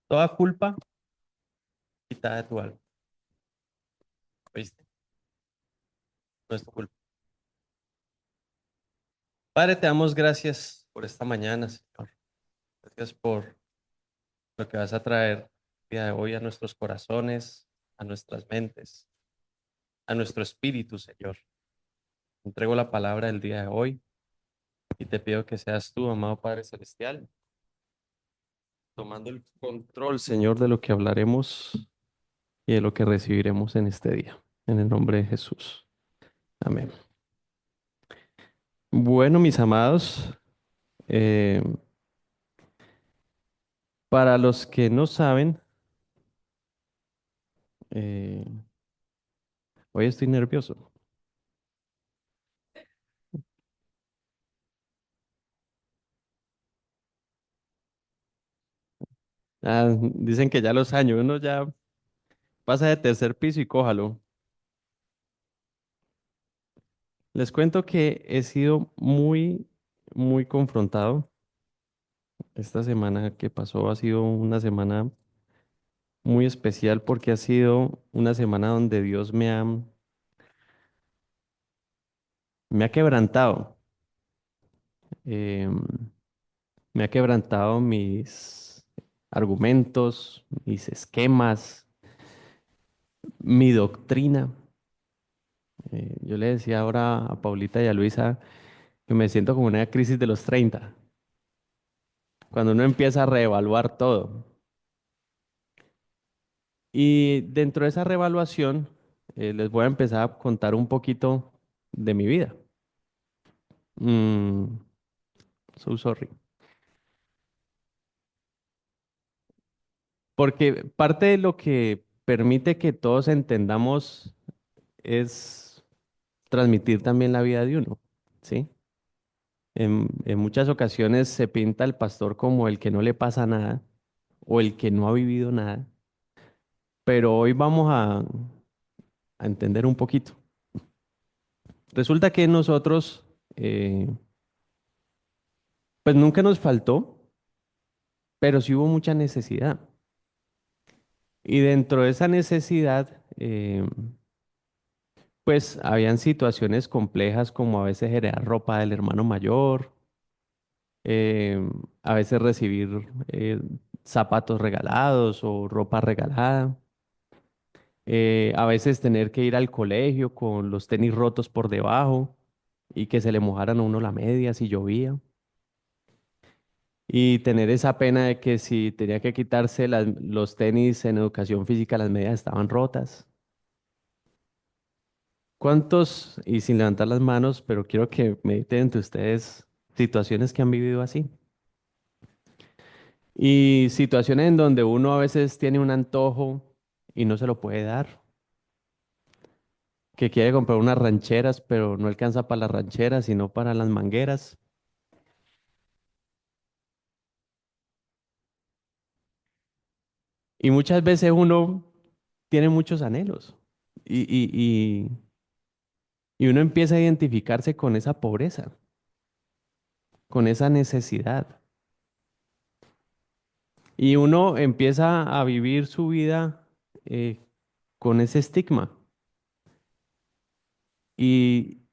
Toda culpa quitada de tu alma. ¿Oíste? No es tu culpa. Padre, te damos gracias por esta mañana, Señor. Gracias por lo que vas a traer el día de hoy a nuestros corazones, a nuestras mentes, a nuestro espíritu, Señor. Entrego la palabra del día de hoy y te pido que seas tú, amado Padre Celestial, tomando el control, Señor, de lo que hablaremos y de lo que recibiremos en este día. En el nombre de Jesús. Amén. Bueno, mis amados, eh, para los que no saben, eh, hoy estoy nervioso. Dicen que ya los años, uno ya pasa de tercer piso y cójalo. Les cuento que he sido muy confrontado. Esta semana que pasó ha sido una semana muy especial porque ha sido una semana donde Dios me ha quebrantado. Em, Me ha quebrantado mis argumentos, mis esquemas, mi doctrina. Yo le decía ahora a Paulita y a Luisa que me siento como en una crisis de los 30, cuando uno empieza a reevaluar todo. Y dentro de esa reevaluación, les voy a empezar a contar un poquito de mi vida. Mm, so sorry. Porque parte de lo que permite que todos entendamos es transmitir también la vida de uno, ¿sí? En muchas ocasiones se pinta al pastor como el que no le pasa nada o el que no ha vivido nada, pero hoy vamos a entender un poquito. Resulta que nosotros, pues nunca nos faltó, pero sí hubo mucha necesidad. Y dentro de esa necesidad, pues habían situaciones complejas como a veces heredar ropa del hermano mayor, eh, a veces recibir zapatos regalados o ropa regalada, a veces tener que ir al colegio con los tenis rotos por debajo y que se le mojaran a uno la media si llovía. Y tener esa pena de que si tenía que quitarse los tenis en educación física, las medias estaban rotas. ¿Cuántos, y sin levantar las manos, pero quiero que mediten entre ustedes situaciones que han vivido así? Y situaciones en donde uno a veces tiene un antojo y no se lo puede dar, que quiere comprar unas rancheras, pero no alcanza para las rancheras, sino para las mangueras. Y muchas veces uno tiene muchos anhelos y uno empieza a identificarse con esa pobreza, con esa necesidad. Y uno empieza a vivir su vida eh, con ese estigma y,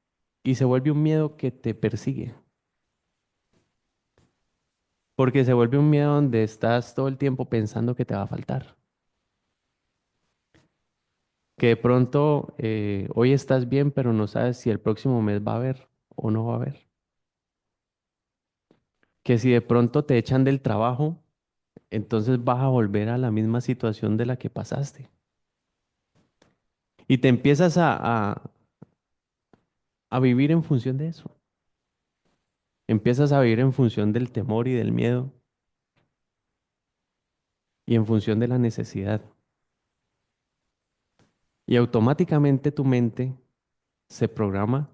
y se vuelve un miedo que te persigue, porque se vuelve un miedo donde estás todo el tiempo pensando que te va a faltar, que de pronto hoy estás bien, pero no sabes si el próximo mes va a haber o no va a haber, que si de pronto te echan del trabajo, entonces vas a volver a la misma situación de la que pasaste. Y te empiezas a vivir en función de eso. Empiezas a vivir en función del temor y del miedo y en función de la necesidad. Y automáticamente tu mente se programa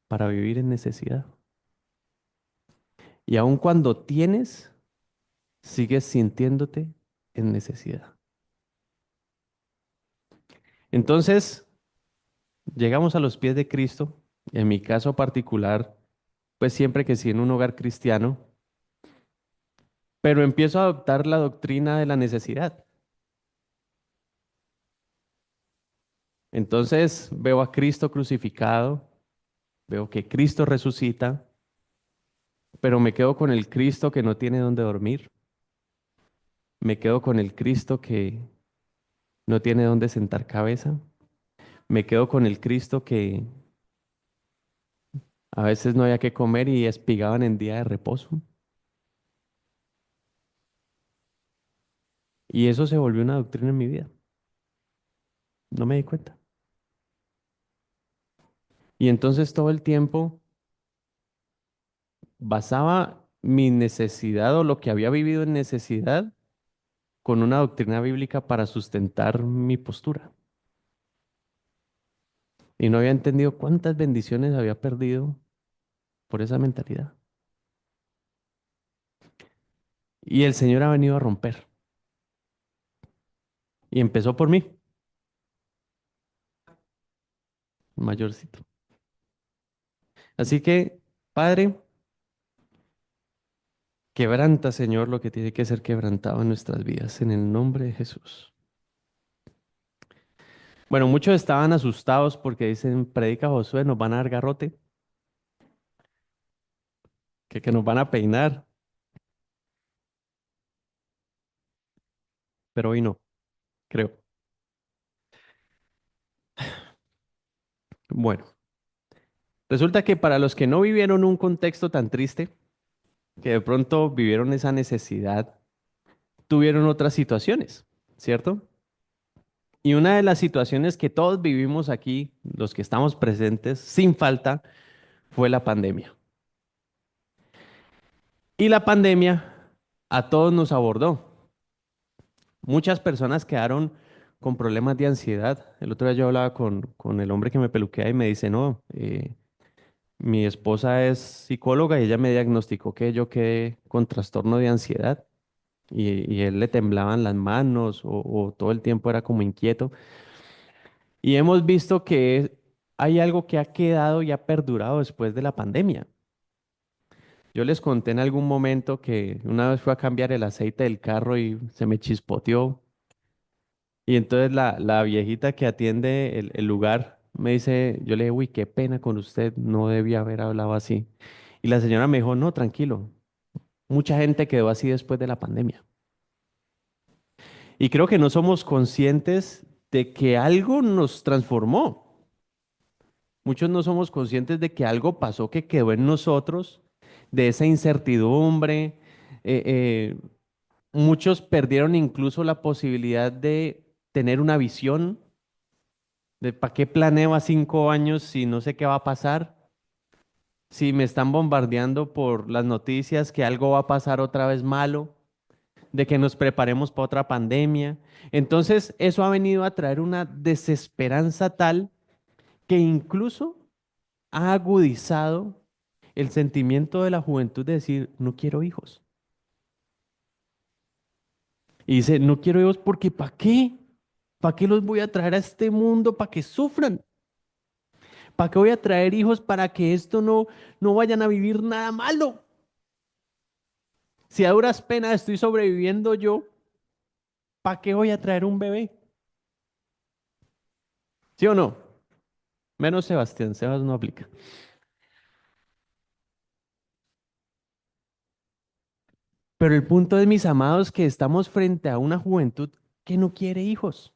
para vivir en necesidad. Y aun cuando tienes, sigues sintiéndote en necesidad. Entonces, llegamos a los pies de Cristo. En mi caso particular, pues siempre que sí en un hogar cristiano, pero empiezo a adoptar la doctrina de la necesidad. Entonces veo a Cristo crucificado, veo que Cristo resucita, pero me quedo con el Cristo que no tiene dónde dormir, me quedo con el Cristo que no tiene dónde sentar cabeza, me quedo con el Cristo que a veces no había que comer y espigaban en día de reposo. Y eso se volvió una doctrina en mi vida. No me di cuenta. Y entonces todo el tiempo basaba mi necesidad o lo que había vivido en necesidad con una doctrina bíblica para sustentar mi postura. Y no había entendido cuántas bendiciones había perdido por esa mentalidad. Y el Señor ha venido a romper. Y empezó por mí, mayorcito. Así que, Padre, quebranta, Señor, lo que tiene que ser quebrantado en nuestras vidas, en el nombre de Jesús. Bueno, muchos estaban asustados porque dicen, predica Josué, nos van a dar garrote, que nos van a peinar, pero hoy no, creo. Bueno, resulta que para los que no vivieron un contexto tan triste, que de pronto vivieron esa necesidad, tuvieron otras situaciones, ¿cierto? Y una de las situaciones que todos vivimos aquí, los que estamos presentes, sin falta, fue la pandemia. Y la pandemia a todos nos abordó. Muchas personas quedaron con problemas de ansiedad. El otro día yo hablaba con el hombre que me peluquea y me dice, no, mi esposa es psicóloga y ella me diagnosticó que yo quedé con trastorno de ansiedad y él le temblaban las manos o todo el tiempo era como inquieto. Y hemos visto que hay algo que ha quedado y ha perdurado después de la pandemia. Yo les conté en algún momento que una vez fui a cambiar el aceite del carro y se me chispoteó. Y entonces la viejita que atiende el lugar me dice, yo le dije, uy, qué pena con usted, no debía haber hablado así. Y la señora me dijo, no, tranquilo, mucha gente quedó así después de la pandemia. Y creo que no somos conscientes de que algo nos transformó. Muchos no somos conscientes de que algo pasó que quedó en nosotros, de esa incertidumbre. eh, eh, Muchos perdieron incluso la posibilidad de tener una visión de para qué planeo a 5 años si no sé qué va a pasar, si me están bombardeando por las noticias que algo va a pasar otra vez malo, de que nos preparemos para otra pandemia. Entonces, eso ha venido a traer una desesperanza tal que incluso ha agudizado el sentimiento de la juventud de decir, no quiero hijos. Y dice, no quiero hijos porque ¿para qué? ¿Para qué los voy a traer a este mundo? ¿Para que sufran? ¿Para qué voy a traer hijos para que esto no vayan a vivir nada malo? Si a duras penas estoy sobreviviendo yo, ¿para qué voy a traer un bebé? ¿Sí o no? Menos Sebastián, Sebas no aplica. Pero el punto es, mis amados, que estamos frente a una juventud que no quiere hijos.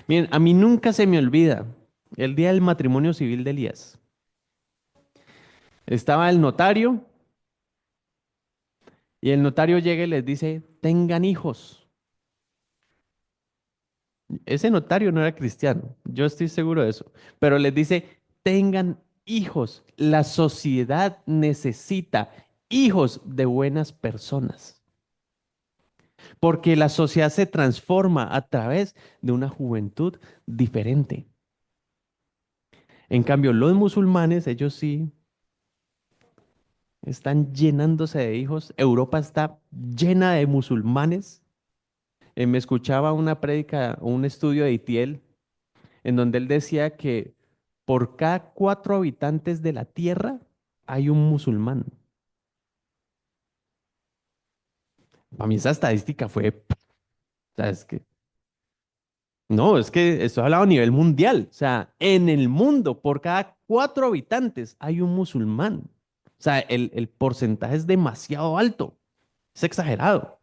Miren, a mí nunca se me olvida el día del matrimonio civil de Elías. Estaba el notario y el notario llega y les dice, tengan hijos. Ese notario no era cristiano, yo estoy seguro de eso, pero les dice, tengan hijos. La sociedad necesita hijos de buenas personas, porque la sociedad se transforma a través de una juventud diferente. En cambio, los musulmanes, ellos sí están llenándose de hijos. Europa está llena de musulmanes. Me escuchaba una prédica, un estudio de Itiel, en donde él decía que por cada 4 habitantes de la tierra hay un musulmán. para mí esa estadística fue, o sea, es que, no, es que esto hablado a nivel mundial. O sea, en el mundo, por cada 4 habitantes hay un musulmán. O sea, el porcentaje es demasiado alto. Es exagerado.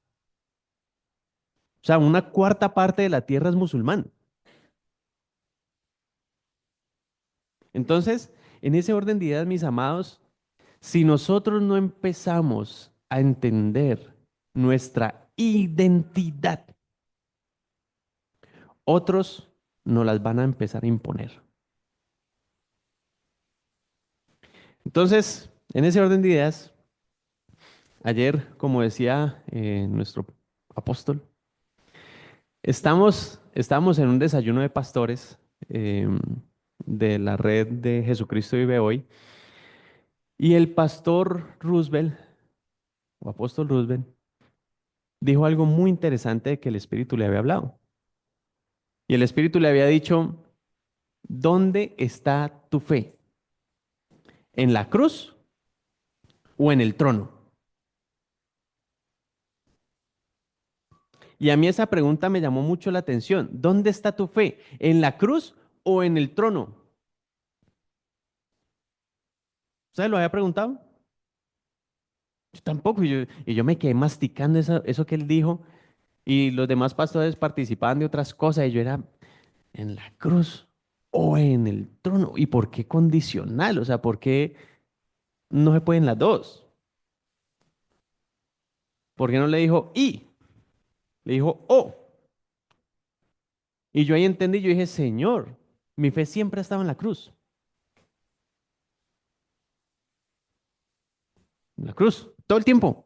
O sea, una cuarta parte de la tierra es musulmán. Entonces, en ese orden de ideas, mis amados, si nosotros no empezamos a entender nuestra identidad, otros nos las van a empezar a imponer. Entonces, en ese orden de ideas, ayer, como decía nuestro apóstol, estamos en un desayuno de pastores de la red de Jesucristo Vive Hoy, y el pastor Roosevelt, o apóstol Roosevelt, dijo algo muy interesante de que el Espíritu le había hablado. Y el Espíritu le había dicho, ¿dónde está tu fe? ¿En la cruz o en el trono? Y a mí esa pregunta me llamó mucho la atención. ¿Dónde está tu fe? ¿En la cruz o en el trono? ¿Sabes? ¿Lo había preguntado? Yo tampoco. Y yo me quedé masticando eso que él dijo. Y los demás pastores participaban de otras cosas. Y yo era en la cruz o en el trono. ¿Y por qué condicional? O sea, ¿por qué no se pueden las dos? ¿Por qué no le dijo y? Le dijo o. Y yo ahí entendí. Yo dije, Señor, mi fe siempre ha estado en la cruz. En la cruz. Todo el tiempo.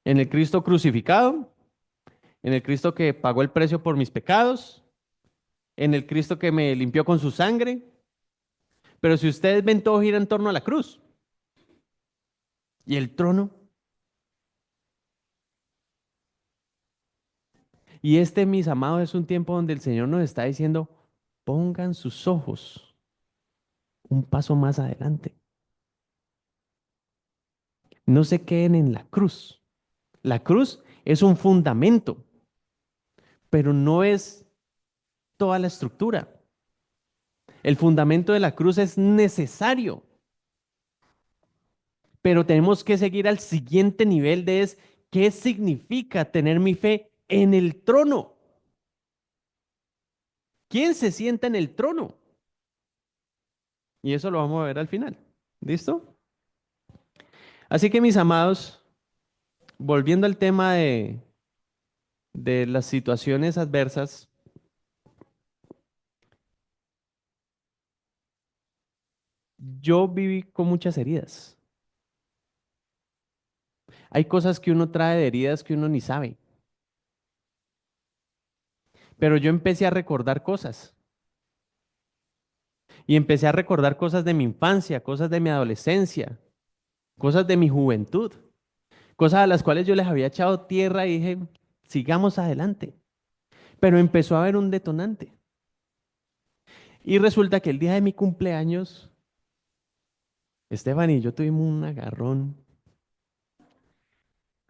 En el Cristo crucificado, en el Cristo que pagó el precio por mis pecados, en el Cristo que me limpió con su sangre. Pero si ustedes ven, todo gira en torno a la cruz. Y el trono. Y este, mis amados, es un tiempo donde el Señor nos está diciendo, pongan sus ojos un paso más adelante. No se queden en la cruz. La cruz es un fundamento, pero no es toda la estructura. El fundamento de la cruz es necesario, pero tenemos que seguir al siguiente nivel de es qué significa tener mi fe en el trono. ¿Quién se sienta en el trono? Y eso lo vamos a ver al final. ¿Listo? Así que mis amados, volviendo al tema de las situaciones adversas, yo viví con muchas heridas. Hay cosas que uno trae de heridas que uno ni sabe. Pero yo empecé a recordar cosas. Y empecé a recordar cosas de mi infancia, cosas de mi adolescencia, cosas de mi juventud, cosas a las cuales yo les había echado tierra y dije, sigamos adelante. Pero empezó a haber un detonante. Y resulta que el día de mi cumpleaños, Esteban y yo tuvimos un agarrón.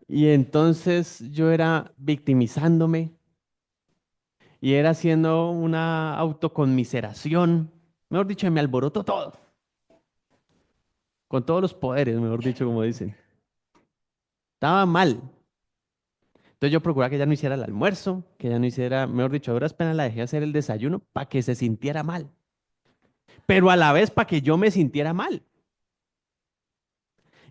Y entonces yo era victimizándome y era haciendo una autoconmiseración. Mejor dicho, me alborotó todo, con todos los poderes, mejor dicho, como dicen. Estaba mal. Entonces yo procuraba que ella no hiciera el almuerzo, que ella no hiciera, mejor dicho, a duras penas la dejé hacer el desayuno para que se sintiera mal, pero a la vez para que yo me sintiera mal.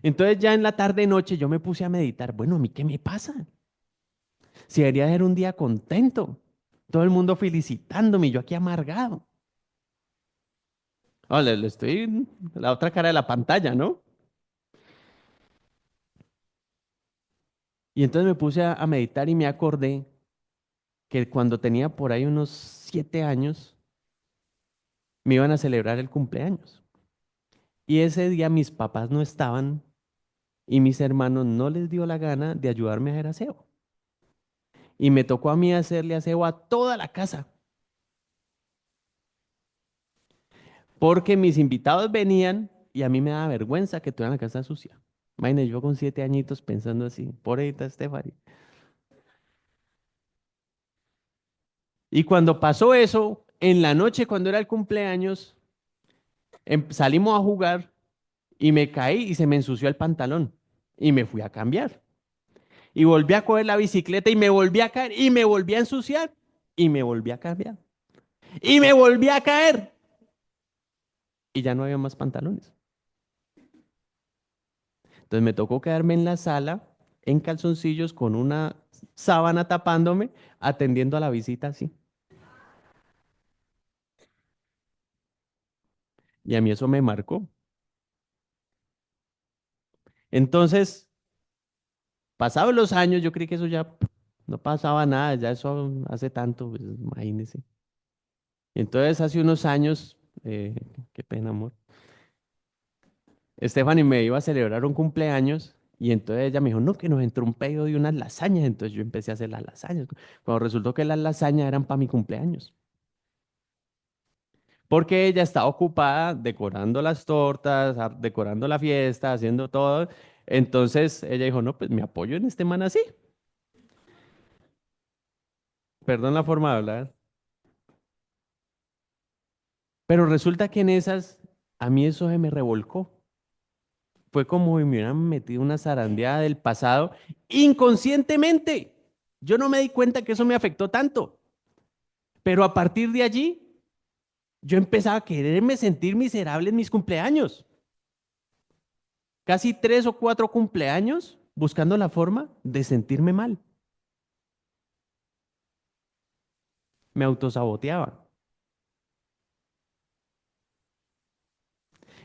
Entonces ya en la tarde noche yo me puse a meditar, bueno, ¿a mí qué me pasa? Si debería ser un día contento, todo el mundo felicitándome y yo aquí amargado. Le estoy en la otra cara de la pantalla, ¿no? Y entonces me puse a meditar y me acordé que cuando tenía por ahí unos 7 años, me iban a celebrar el cumpleaños. Y ese día mis papás no estaban y mis hermanos no les dio la gana de ayudarme a hacer aseo. Y me tocó a mí hacerle aseo a toda la casa, porque mis invitados venían y a mí me daba vergüenza que tuvieran la casa sucia. Imagínate, yo con 7 añitos pensando así, pobrecita Stephanie. Y cuando pasó eso, en la noche, cuando era el cumpleaños, salimos a jugar y me caí y se me ensució el pantalón. Y me fui a cambiar. Y volví a coger la bicicleta y me volví a caer y me volví a ensuciar. Y me volví a cambiar. Y me volví a caer. Y ya no había más pantalones. Entonces me tocó quedarme en la sala, en calzoncillos, con una sábana tapándome, atendiendo a la visita así. Y a mí eso me marcó. Entonces, pasados los años, yo creí que eso ya no pasaba nada, ya eso hace tanto, pues, imagínese. Y entonces, hace unos años, eh, qué pena, amor, Stephanie me iba a celebrar un cumpleaños y entonces ella me dijo, no, que nos entró un pedido de unas lasañas. Entonces yo empecé a hacer las lasañas. Cuando resultó que las lasañas eran para mi cumpleaños. Porque ella estaba ocupada decorando las tortas, decorando la fiesta, haciendo todo. Entonces ella dijo, no, pues me apoyo en este man así. Perdón la forma de hablar. Pero resulta que en esas, a mí eso se me revolcó. Fue como si me hubieran metido una zarandeada del pasado inconscientemente. Yo no me di cuenta que eso me afectó tanto. Pero a partir de allí, yo empezaba a quererme sentir miserable en mis cumpleaños. Casi 3 o 4 cumpleaños buscando la forma de sentirme mal. Me autosaboteaba.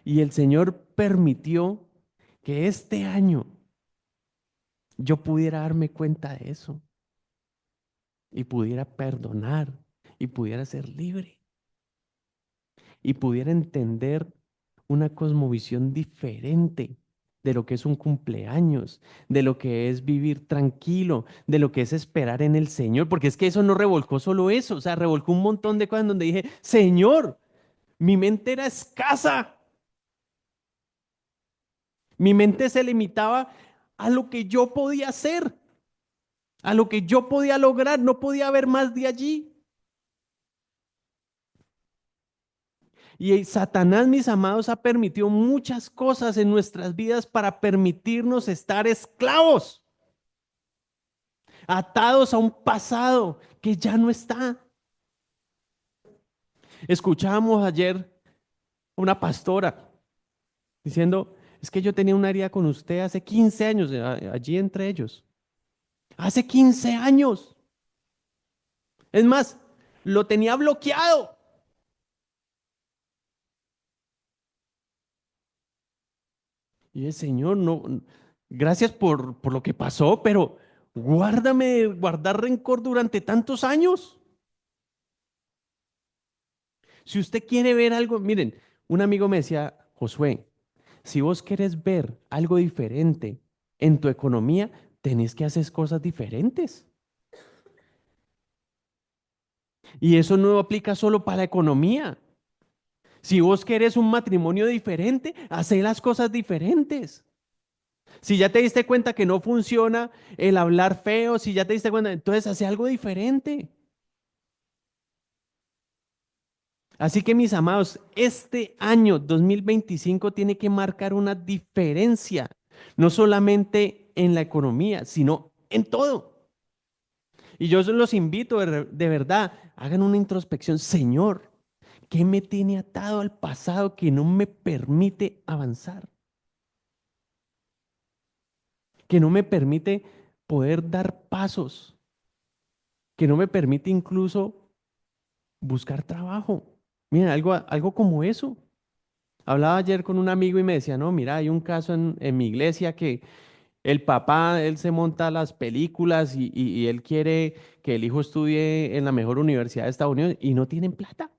Y el Señor permitió que este año yo pudiera darme cuenta de eso y pudiera perdonar y pudiera ser libre y pudiera entender una cosmovisión diferente de lo que es un cumpleaños, de lo que es vivir tranquilo, de lo que es esperar en el Señor, porque es que eso no revolcó solo eso, o sea, revolcó un montón de cosas en donde dije, Señor, mi mente era escasa, mi mente se limitaba a lo que yo podía hacer, a lo que yo podía lograr, no podía haber más de allí. Y Satanás, mis amados, ha permitido muchas cosas en nuestras vidas para permitirnos estar esclavos, atados a un pasado que ya no está. Escuchábamos ayer una pastora diciendo, es que yo tenía una herida con usted hace 15 años, allí entre ellos. Hace 15 años. Es más, lo tenía bloqueado. Y el Señor, no, gracias por lo que pasó, pero guárdame de guardar rencor durante tantos años. Si usted quiere ver algo, miren, un amigo me decía, Josué, si vos querés ver algo diferente en tu economía, tenés que hacer cosas diferentes. Y eso no aplica solo para la economía. Si vos querés un matrimonio diferente, hacé las cosas diferentes. Si ya te diste cuenta que no funciona el hablar feo, si ya te diste cuenta, entonces hace algo diferente. Así que mis amados, este año 2025 tiene que marcar una diferencia, no solamente en la economía, sino en todo. Y yo los invito de verdad, hagan una introspección. Señor, ¿qué me tiene atado al pasado que no me permite avanzar? Que no me permite poder dar pasos, que no me permite incluso buscar trabajo. Miren, algo como eso. Hablaba ayer con un amigo y me decía, no, mira, hay un caso en mi iglesia que el papá, él se monta las películas y él quiere que el hijo estudie en la mejor universidad de Estados Unidos y no tienen plata.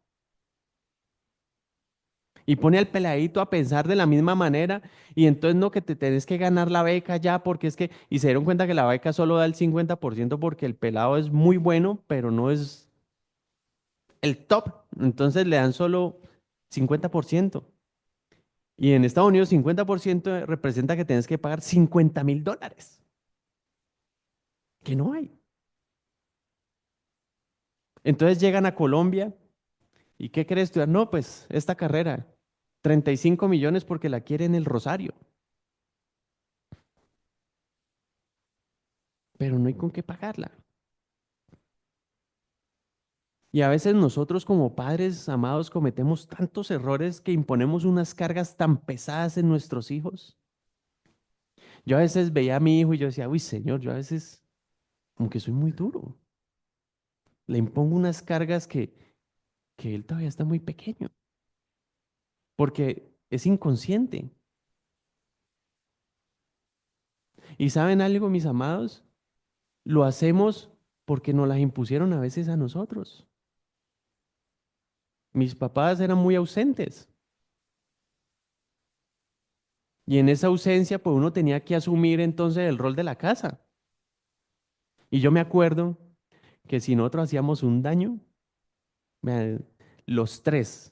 Y pone al peladito a pensar de la misma manera y entonces no que te tenés que ganar la beca ya porque es que, y se dieron cuenta que la beca solo da el 50% porque el pelado es muy bueno, pero no es el top. Entonces le dan solo 50%. Y en Estados Unidos 50% representa que tienes que pagar $50.000, que no hay. Entonces llegan a Colombia y ¿qué quiere estudiar? No, pues esta carrera, 35 millones porque la quiere en el Rosario, pero no hay con qué pagarla. Y a veces nosotros como padres amados cometemos tantos errores que imponemos unas cargas tan pesadas en nuestros hijos. Yo a veces veía a mi hijo y yo decía, uy, Señor, yo a veces como que soy muy duro. Le impongo unas cargas que él todavía está muy pequeño, porque es inconsciente. ¿Y saben algo, mis amados? Lo hacemos porque nos las impusieron a veces a nosotros. Mis papás eran muy ausentes y en esa ausencia pues uno tenía que asumir entonces el rol de la casa. Y yo me acuerdo que si nosotros hacíamos un daño, vean, los tres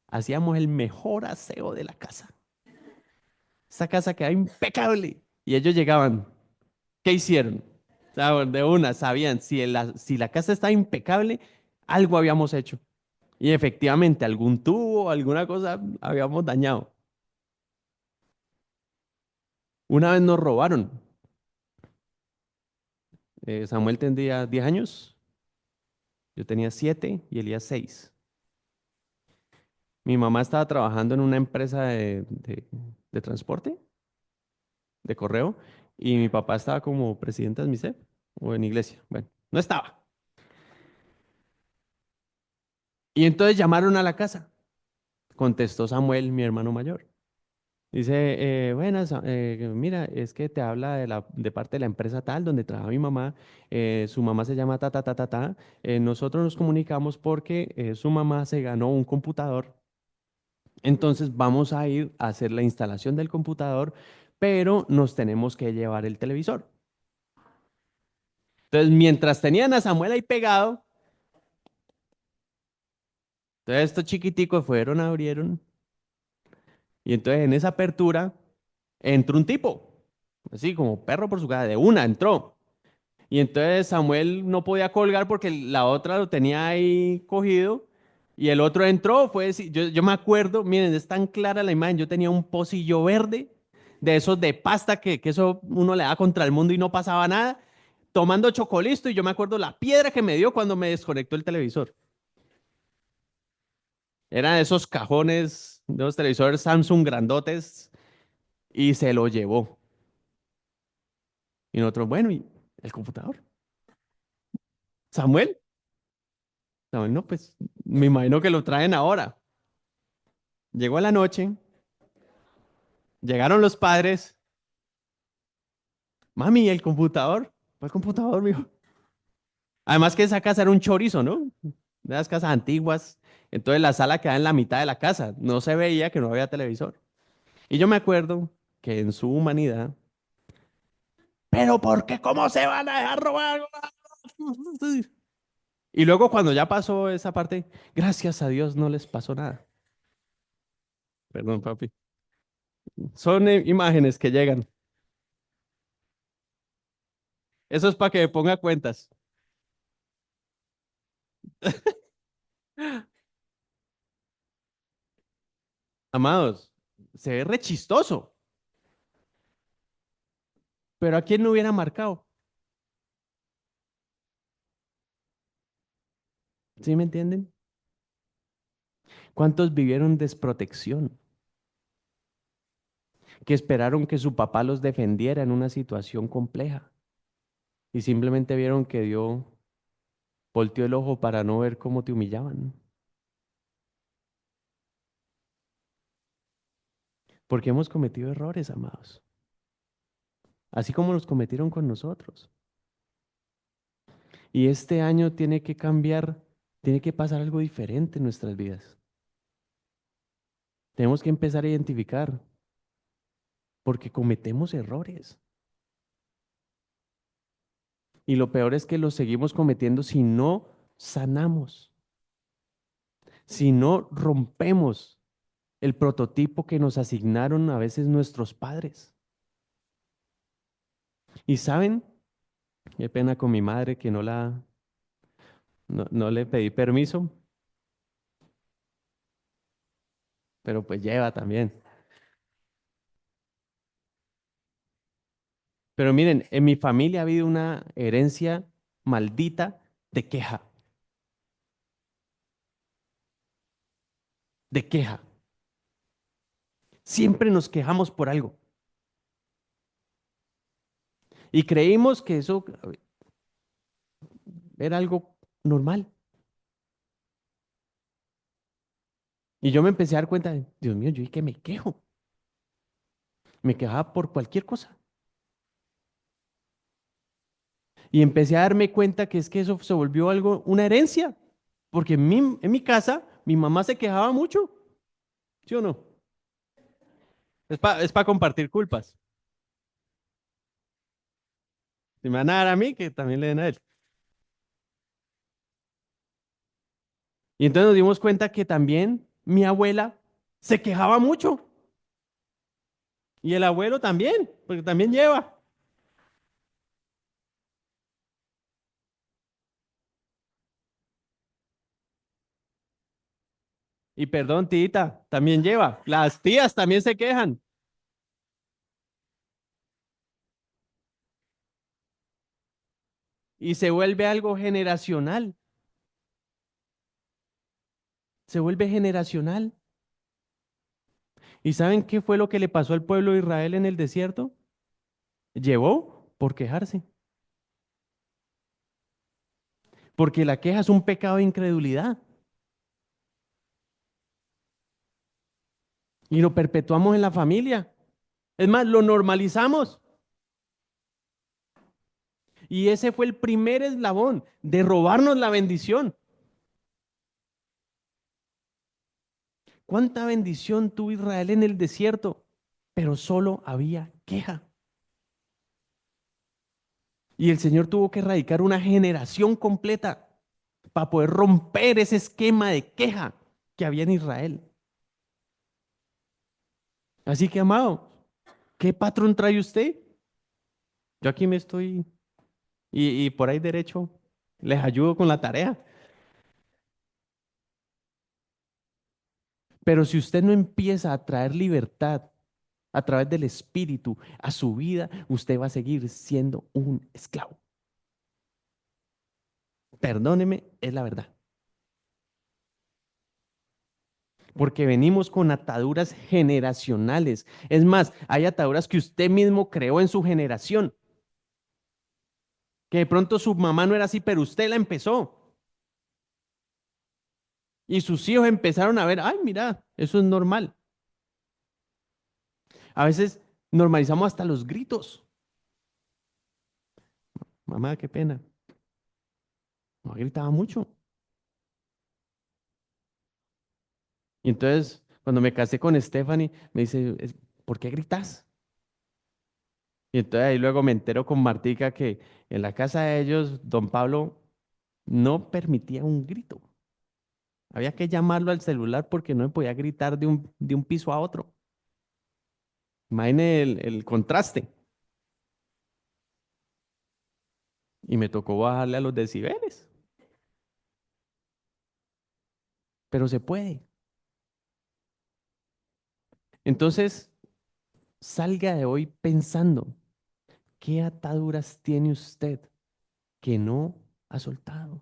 hacíamos el mejor aseo de la casa. Esa casa quedaba impecable. Y ellos llegaban, ¿qué hicieron? O sea, de una, sabían, si la casa estaba impecable, algo habíamos hecho. Y efectivamente, algún tubo, alguna cosa habíamos dañado. Una vez nos robaron. Samuel tendría 10 años, yo tenía 7 y Elías 6. Mi mamá estaba trabajando en una empresa de transporte, de correo, y mi papá estaba como presidente de MISEP o en iglesia. Bueno, no estaba. Y entonces llamaron a la casa. Contestó Samuel, mi hermano mayor. Dice, buenas, mira, es que te habla de parte de la empresa tal, donde trabaja mi mamá. Su mamá se llama ta, ta, ta, ta, ta. Nosotros nos comunicamos porque su mamá se ganó un computador. Entonces vamos a ir a hacer la instalación del computador, pero nos tenemos que llevar el televisor. Entonces, mientras tenían a Samuel ahí pegado, entonces estos chiquiticos fueron, abrieron, y entonces en esa apertura entró un tipo, así como perro por su casa, de una entró. Y entonces Samuel no podía colgar porque la otra lo tenía ahí cogido. Y el otro entró, yo me acuerdo, miren, es tan clara la imagen, yo tenía un pocillo verde, de esos de pasta que eso uno le da contra el mundo y no pasaba nada, tomando chocolisto y yo me acuerdo la piedra que me dio cuando me desconectó el televisor. Eran esos cajones, de los televisores Samsung grandotes y se lo llevó. Y nosotros, bueno, ¿y el computador? Samuel, Samuel, no, pues me imagino que lo traen ahora. Llegó la noche, llegaron los padres. Mami, ¿el computador? ¿Cuál computador, mijo? Además que esa casa era un chorizo, ¿no? De las casas antiguas. Entonces la sala quedaba en la mitad de la casa. No se veía que no había televisor. Y yo me acuerdo que en su humanidad, pero ¿por qué? ¿Cómo se van a dejar robar? Y luego cuando ya pasó esa parte, gracias a Dios no les pasó nada. Perdón, papi. Son imágenes que llegan. Eso es para que me ponga cuentas. Amados, se ve re chistoso, pero ¿a quién no hubiera marcado? ¿Sí me entienden? ¿Cuántos vivieron desprotección? Que esperaron que su papá los defendiera en una situación compleja y simplemente vieron que Dios volteó el ojo para no ver cómo te humillaban. Porque hemos cometido errores, amados, así como los cometieron con nosotros. Y este año tiene que cambiar, tiene que pasar algo diferente en nuestras vidas. Tenemos que empezar a identificar porque cometemos errores. Y lo peor es que los seguimos cometiendo si no sanamos, si no rompemos. el prototipo que nos asignaron a veces nuestros padres. Y saben, qué pena con mi madre que no le pedí permiso, pero pues lleva también. Pero miren, en mi familia ha habido una herencia maldita de queja, de queja. Siempre nos quejamos por algo y creímos que eso era algo normal. Y yo me empecé a dar cuenta, Dios mío, yo y que me quejo. Me quejaba por cualquier cosa. Y empecé a darme cuenta que es que eso se volvió algo, una herencia. Porque en mi casa, mi mamá se quejaba mucho, ¿sí o no? Es para compartir culpas. Si me van a dar a mí, que también le den a él. Y entonces nos dimos cuenta que también mi abuela se quejaba mucho. Y el abuelo también, porque también lleva. Y perdón, tita, también lleva. Las tías también se quejan. Y se vuelve algo generacional. Se vuelve generacional. ¿Y saben qué fue lo que le pasó al pueblo de Israel en el desierto? Llevó por quejarse. Porque la queja es un pecado de incredulidad. Y lo perpetuamos en la familia. Es más, lo normalizamos. Y ese fue el primer eslabón de robarnos la bendición. ¿Cuánta bendición tuvo Israel en el desierto? Pero solo había queja. Y el Señor tuvo que erradicar una generación completa para poder romper ese esquema de queja que había en Israel. Así que, amado, ¿qué patrón trae usted? Yo aquí me estoy, y por ahí derecho, les ayudo con la tarea. Pero si usted no empieza a traer libertad a través del Espíritu a su vida, usted va a seguir siendo un esclavo. Perdóneme, es la verdad. Porque venimos con ataduras generacionales. Es más, hay ataduras que usted mismo creó en su generación, que de pronto su mamá no era así, pero usted la empezó. Y sus hijos empezaron a ver, ay, mira, eso es normal. A veces normalizamos hasta los gritos. Mamá, qué pena. No gritaba mucho. Y entonces, cuando me casé con Stephanie, me dice, ¿por qué gritas? Y entonces ahí luego me entero con Martica que en la casa de ellos, don Pablo no permitía un grito. Había que llamarlo al celular porque no me podía gritar de un piso a otro. Imagine el contraste. Y me tocó bajarle a los decibeles. Pero se puede. Entonces, salga de hoy pensando, ¿qué ataduras tiene usted que no ha soltado?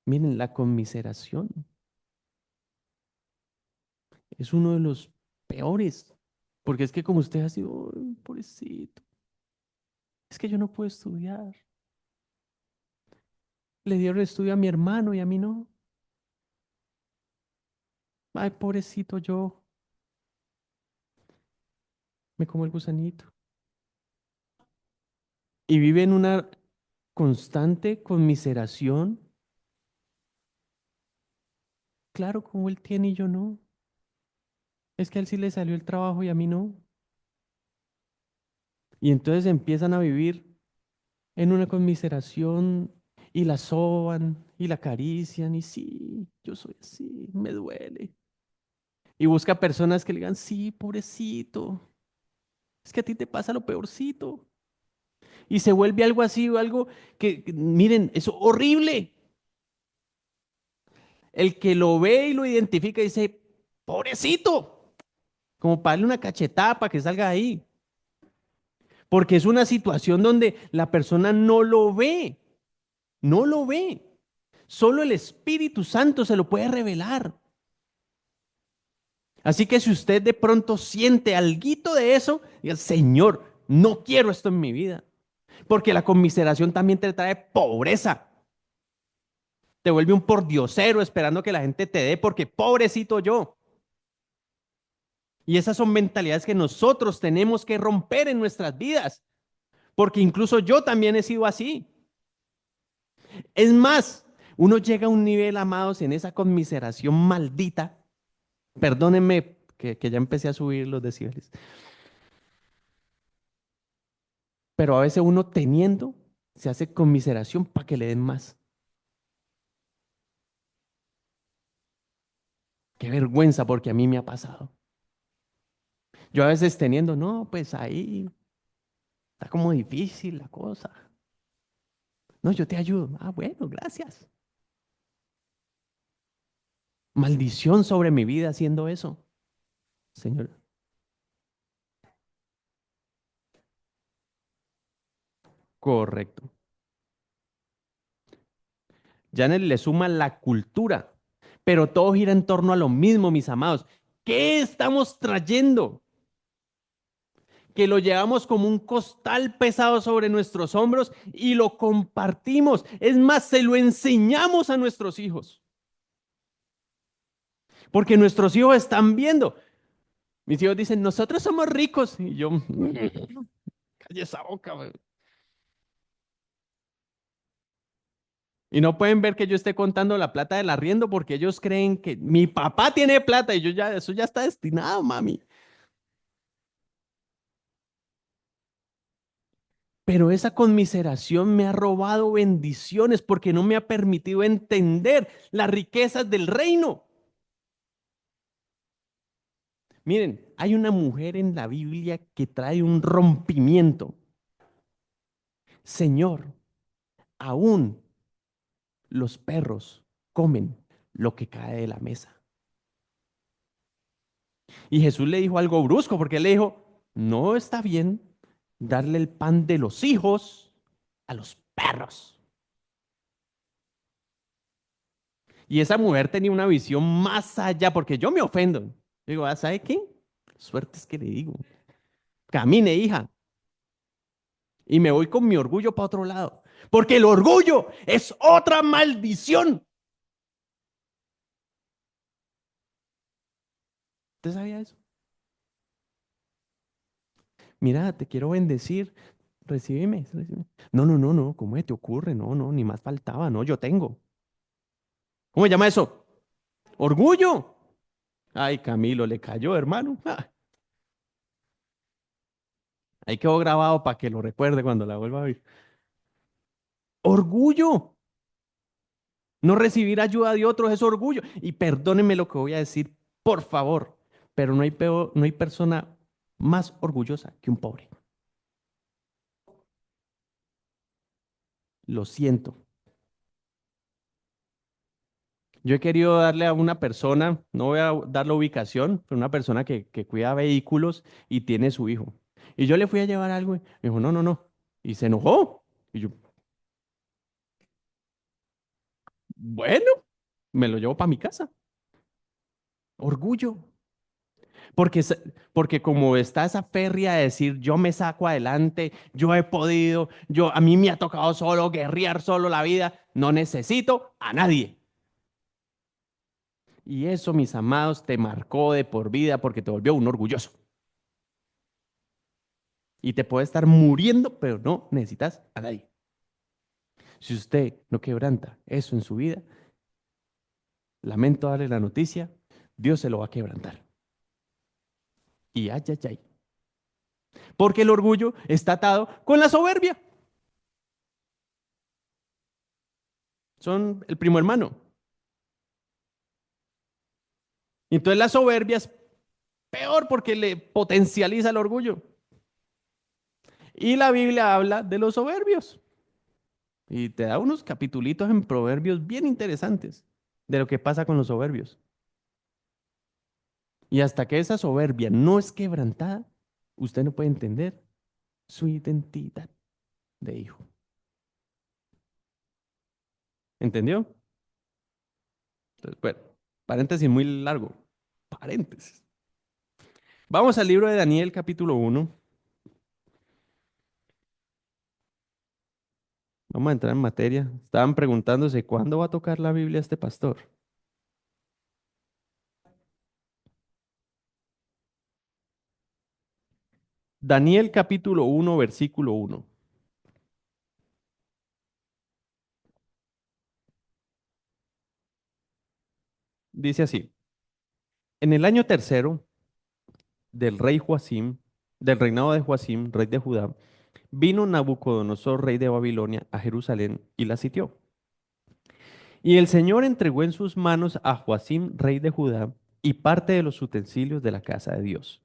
Miren, la conmiseración es uno de los peores. Porque es que como usted ha sido, "Ay, pobrecito, es que yo no puedo estudiar. Le dieron estudio a mi hermano y a mí no. Ay, pobrecito yo, me como el gusanito". Y vive en una constante conmiseración. Claro, como él tiene y yo no. Es que a él sí le salió el trabajo y a mí no. Y entonces empiezan a vivir en una conmiseración y la soban y la acarician y sí, yo soy así, me duele. Y busca personas que le digan, sí, pobrecito, es que a ti te pasa lo peorcito. Y se vuelve algo así, o algo miren, es horrible. El que lo ve y lo identifica dice, pobrecito, como para darle una cachetada para que salga de ahí. Porque es una situación donde la persona no lo ve, no lo ve. Solo el Espíritu Santo se lo puede revelar. Así que si usted de pronto siente alguito de eso, diga, Señor, no quiero esto en mi vida. Porque la conmiseración también te trae pobreza. Te vuelve un pordiosero esperando que la gente te dé porque pobrecito yo. Y esas son mentalidades que nosotros tenemos que romper en nuestras vidas. Porque incluso yo también he sido así. Es más, uno llega a un nivel, amados, en esa conmiseración maldita. Perdónenme que ya empecé a subir los decibeles. Pero a veces uno teniendo se hace conmiseración para que le den más. Qué vergüenza porque a mí me ha pasado. Yo a veces teniendo, no, pues ahí está como difícil la cosa. No, yo te ayudo. Ah, bueno, gracias. Maldición sobre mi vida haciendo eso, Señor. Correcto. Janet le suma la cultura, pero todo gira en torno a lo mismo, mis amados. ¿Qué estamos trayendo? Que lo llevamos como un costal pesado sobre nuestros hombros y lo compartimos. Es más, se lo enseñamos a nuestros hijos. Porque nuestros hijos están viendo. Mis hijos dicen, nosotros somos ricos. Y yo, calle esa boca, güey. Y no pueden ver que yo esté contando la plata del arriendo porque ellos creen que mi papá tiene plata y yo ya, eso ya está destinado, mami. Pero esa conmiseración me ha robado bendiciones porque no me ha permitido entender las riquezas del reino. Miren, hay una mujer en la Biblia que trae un rompimiento. Señor, aún los perros comen lo que cae de la mesa. Y Jesús le dijo algo brusco porque le dijo, no está bien darle el pan de los hijos a los perros. Y esa mujer tenía una visión más allá porque yo me ofendo. Digo, ¿sabe qué? Suerte es que le digo. Camine, hija. Y me voy con mi orgullo para otro lado. Porque el orgullo es otra maldición. ¿Usted sabía eso? Mira, te quiero bendecir. Recíbeme, recíbeme. No, no, no, no. ¿Cómo te ocurre? No, no, ni más faltaba. No, yo tengo. ¿Cómo se llama eso? Orgullo. Ay, Camilo, le cayó, hermano. Ah, ahí quedó grabado para que lo recuerde cuando la vuelva a ver. Orgullo. No recibir ayuda de otros es orgullo. Y perdónenme lo que voy a decir, por favor, pero no hay peor, no hay persona más orgullosa que un pobre. Lo siento. Yo he querido darle a una persona, no voy a dar la ubicación, pero una persona que cuida vehículos y tiene su hijo. Y yo le fui a llevar algo y me dijo, no, no, no. Y se enojó. Y yo, bueno, me lo llevo para mi casa. Orgullo. Porque, porque como está esa férrea de decir, yo me saco adelante, yo he podido, a mí me ha tocado solo, guerrear solo la vida, no necesito a nadie. Y eso, mis amados, te marcó de por vida porque te volvió un orgulloso. Y te puede estar muriendo, pero no necesitas a nadie. Si usted no quebranta eso en su vida, lamento darle la noticia, Dios se lo va a quebrantar. Y ay, ay, ay. Porque el orgullo está atado con la soberbia. Son el primo hermano. Y entonces la soberbia es peor porque le potencializa el orgullo. Y la Biblia habla de los soberbios. Y te da unos capitulitos en Proverbios bien interesantes de lo que pasa con los soberbios. Y hasta que esa soberbia no es quebrantada, usted no puede entender su identidad de hijo. ¿Entendió? Entonces, bueno, paréntesis muy largo. Paréntesis. Vamos al libro de Daniel, capítulo 1. Vamos a entrar en materia. Estaban preguntándose cuándo va a tocar la Biblia este pastor. Daniel capítulo 1, versículo 1. Dice así: En el año tercero del rey Joacim, del reinado de Joacim, rey de Judá, vino Nabucodonosor, rey de Babilonia, a Jerusalén y la sitió. Y el Señor entregó en sus manos a Joacim, rey de Judá, y parte de los utensilios de la casa de Dios.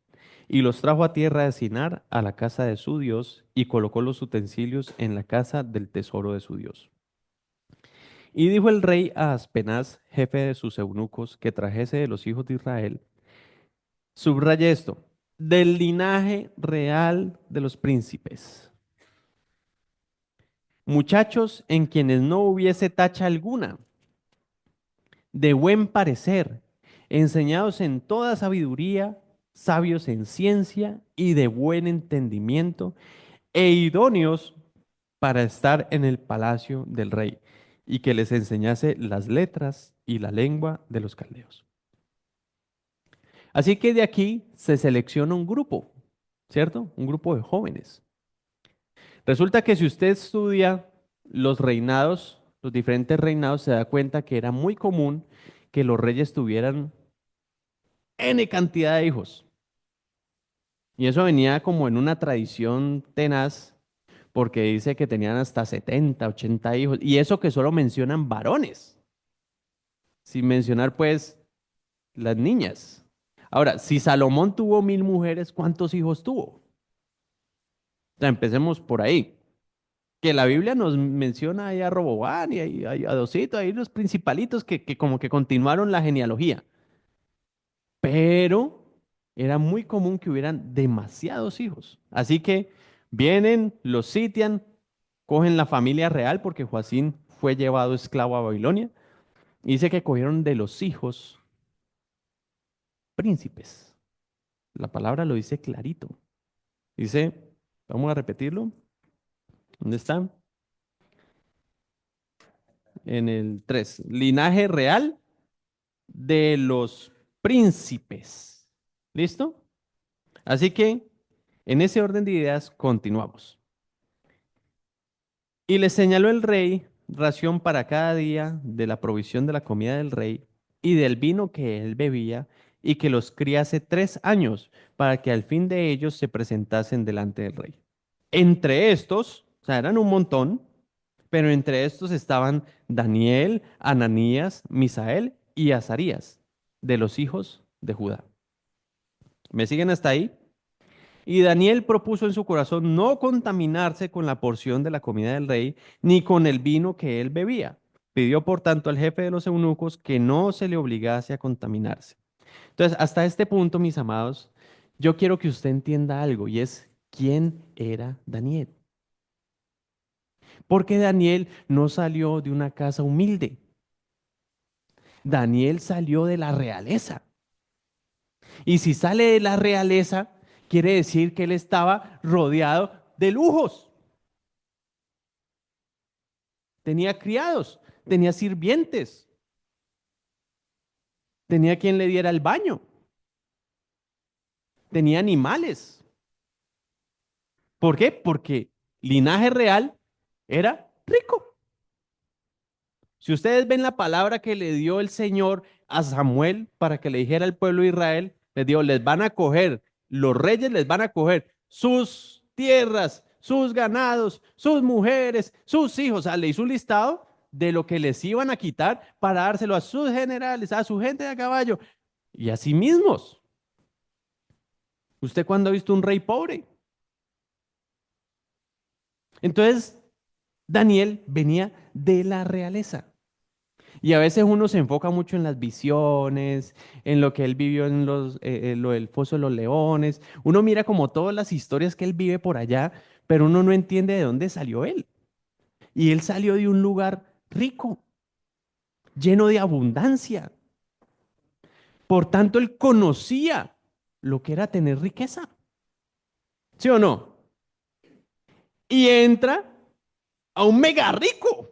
Y los trajo a tierra de Sinar, a la casa de su Dios, y colocó los utensilios en la casa del tesoro de su Dios. Y dijo el rey a Aspenaz, jefe de sus eunucos, que trajese de los hijos de Israel, subraye esto, del linaje real de los príncipes, muchachos en quienes no hubiese tacha alguna, de buen parecer, enseñados en toda sabiduría, sabios en ciencia y de buen entendimiento, e idóneos para estar en el palacio del rey, y que les enseñase las letras y la lengua de los caldeos. Así que de aquí se selecciona un grupo, ¿cierto? Un grupo de jóvenes. Resulta que si usted estudia los reinados, los diferentes reinados, se da cuenta que era muy común que los reyes tuvieran N cantidad de hijos. Y eso venía como en una tradición tenaz, porque dice que tenían hasta 70, 80 hijos. Y eso que solo mencionan varones, sin mencionar pues las niñas. Ahora, si Salomón tuvo 1000 mujeres, ¿cuántos hijos tuvo? O sea, empecemos por ahí. Que la Biblia nos menciona ahí a Roboán y a Dosito, ahí los principalitos que como que continuaron la genealogía. Pero era muy común que hubieran demasiados hijos. Así que vienen, los sitian, cogen la familia real porque Joacín fue llevado esclavo a Babilonia. Y dice que cogieron de los hijos príncipes. La palabra lo dice clarito. Dice, vamos a repetirlo. ¿Dónde está? En el 3. Linaje real de los príncipes. ¿Listo? Así que en ese orden de ideas continuamos. Y le señaló el rey ración para cada día de la provisión de la comida del rey y del vino que él bebía, y que los criase 3 años para que al fin de ellos se presentasen delante del rey. Entre estos, o sea, eran un montón, pero entre estos estaban Daniel, Ananías, Misael y Azarías, de los hijos de Judá. ¿Me siguen hasta ahí? Y Daniel propuso en su corazón no contaminarse con la porción de la comida del rey, ni con el vino que él bebía. Pidió, por tanto, al jefe de los eunucos que no se le obligase a contaminarse. Entonces, hasta este punto, mis amados, yo quiero que usted entienda algo, y es quién era Daniel. Porque Daniel no salió de una casa humilde. Daniel salió de la realeza. Y si sale de la realeza, quiere decir que él estaba rodeado de lujos. Tenía criados, tenía sirvientes, tenía quien le diera el baño, tenía animales. ¿Por qué? Porque linaje real era rico. Si ustedes ven la palabra que le dio el Señor a Samuel para que le dijera al pueblo de Israel, les dijo, les van a coger, los reyes les van a coger sus tierras, sus ganados, sus mujeres, sus hijos. O sea, le hizo un listado de lo que les iban a quitar para dárselo a sus generales, a su gente de a caballo. y a sí mismos. ¿Usted cuándo ha visto un rey pobre? Entonces, Daniel venía de la realeza. Y a veces uno se enfoca mucho en las visiones, en lo que él vivió en lo del Foso de los Leones. Uno mira como todas las historias que él vive por allá, pero uno no entiende de dónde salió él. Y él salió de un lugar rico, lleno de abundancia. Por tanto, él conocía lo que era tener riqueza. ¿Sí o no? Y entra a un mega rico.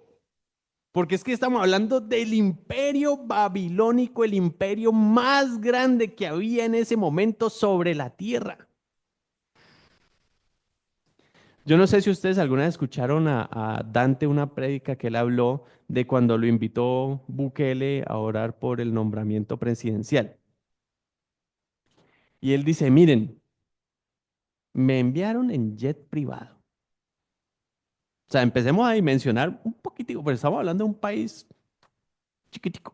Porque es que estamos hablando del imperio babilónico, el imperio más grande que había en ese momento sobre la tierra. Yo no sé si ustedes alguna vez escucharon a Dante una prédica que él habló de cuando lo invitó Bukele a orar por el nombramiento presidencial. Y él dice, miren, me enviaron en jet privado. O sea, empecemos a dimensionar un poquitico, pero estamos hablando de un país chiquitico.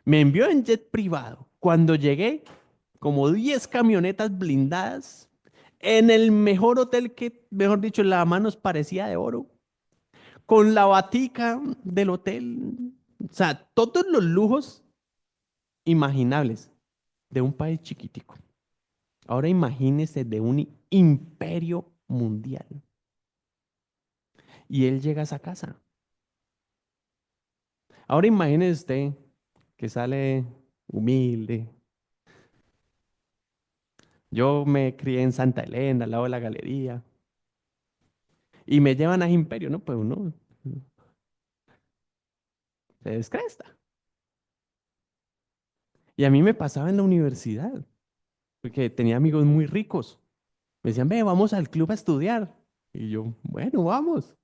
Me envió en jet privado. Cuando llegué, como 10 camionetas blindadas, en el mejor hotel que, mejor dicho, la mano nos parecía de oro, con la batica del hotel. O sea, todos los lujos imaginables de un país chiquitico. Ahora imagínese de un imperio mundial. Y él llega a esa casa. Ahora imagínese usted que sale humilde. Yo me crié en Santa Elena, al lado de la galería. Y me llevan a ese imperio, ¿no? Pues uno se descresta. Y a mí me pasaba en la universidad, porque tenía amigos muy ricos. Me decían, ve, vamos al club a estudiar. Y yo, bueno, vamos.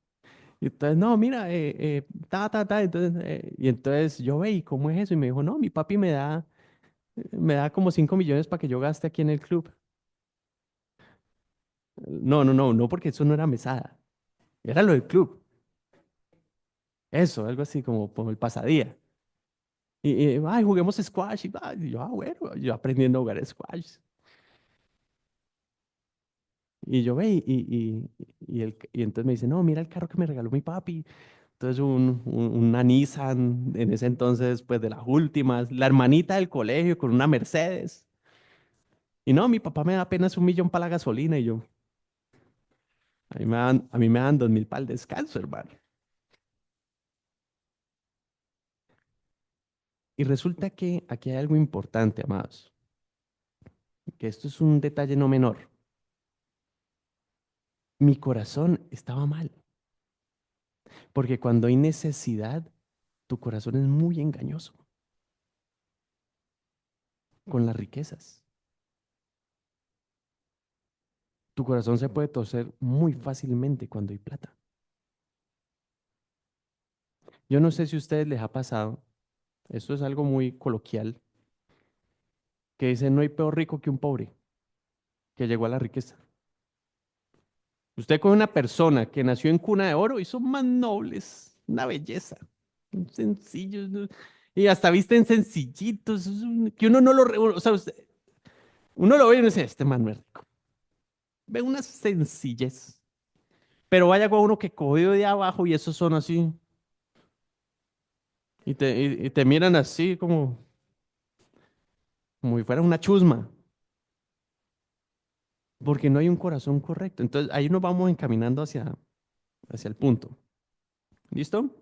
Y entonces, no, mira, ta. Y entonces yo, ve, ¿y cómo es eso? Y me dijo, no, mi papi me da como 5 millones para que yo gaste aquí en el club. No, porque eso no era mesada. Era lo del club. Eso, algo así como el pasadía. Ay, juguemos squash. Y yo, bueno, yo aprendiendo a jugar squash. Y yo ve, y entonces me dice, no, mira el carro que me regaló mi papi. Entonces una Nissan, en ese entonces, pues de las últimas, la hermanita del colegio con una Mercedes. Y no, mi papá me da apenas 1 millón para la gasolina y yo, a mí me dan 2.000 para el descanso, hermano. Y resulta que aquí hay algo importante, amados, que esto es un detalle no menor. Mi corazón estaba mal, porque cuando hay necesidad, tu corazón es muy engañoso con las riquezas. Tu corazón se puede torcer muy fácilmente cuando hay plata. Yo no sé si a ustedes les ha pasado, esto es algo muy coloquial, que dicen no hay peor rico que un pobre que llegó a la riqueza. Usted con una persona que nació en cuna de oro y son más nobles, una belleza, sencillos, ¿no? Y hasta visten sencillitos, que uno no lo, o sea, uno lo ve y uno dice, este man no es rico. Ve una sencillez. Pero vaya con uno que cogió de abajo y esos son así, y te miran así como si fuera una chusma, porque no hay un corazón correcto. Entonces ahí nos vamos encaminando hacia el punto. ¿Listo?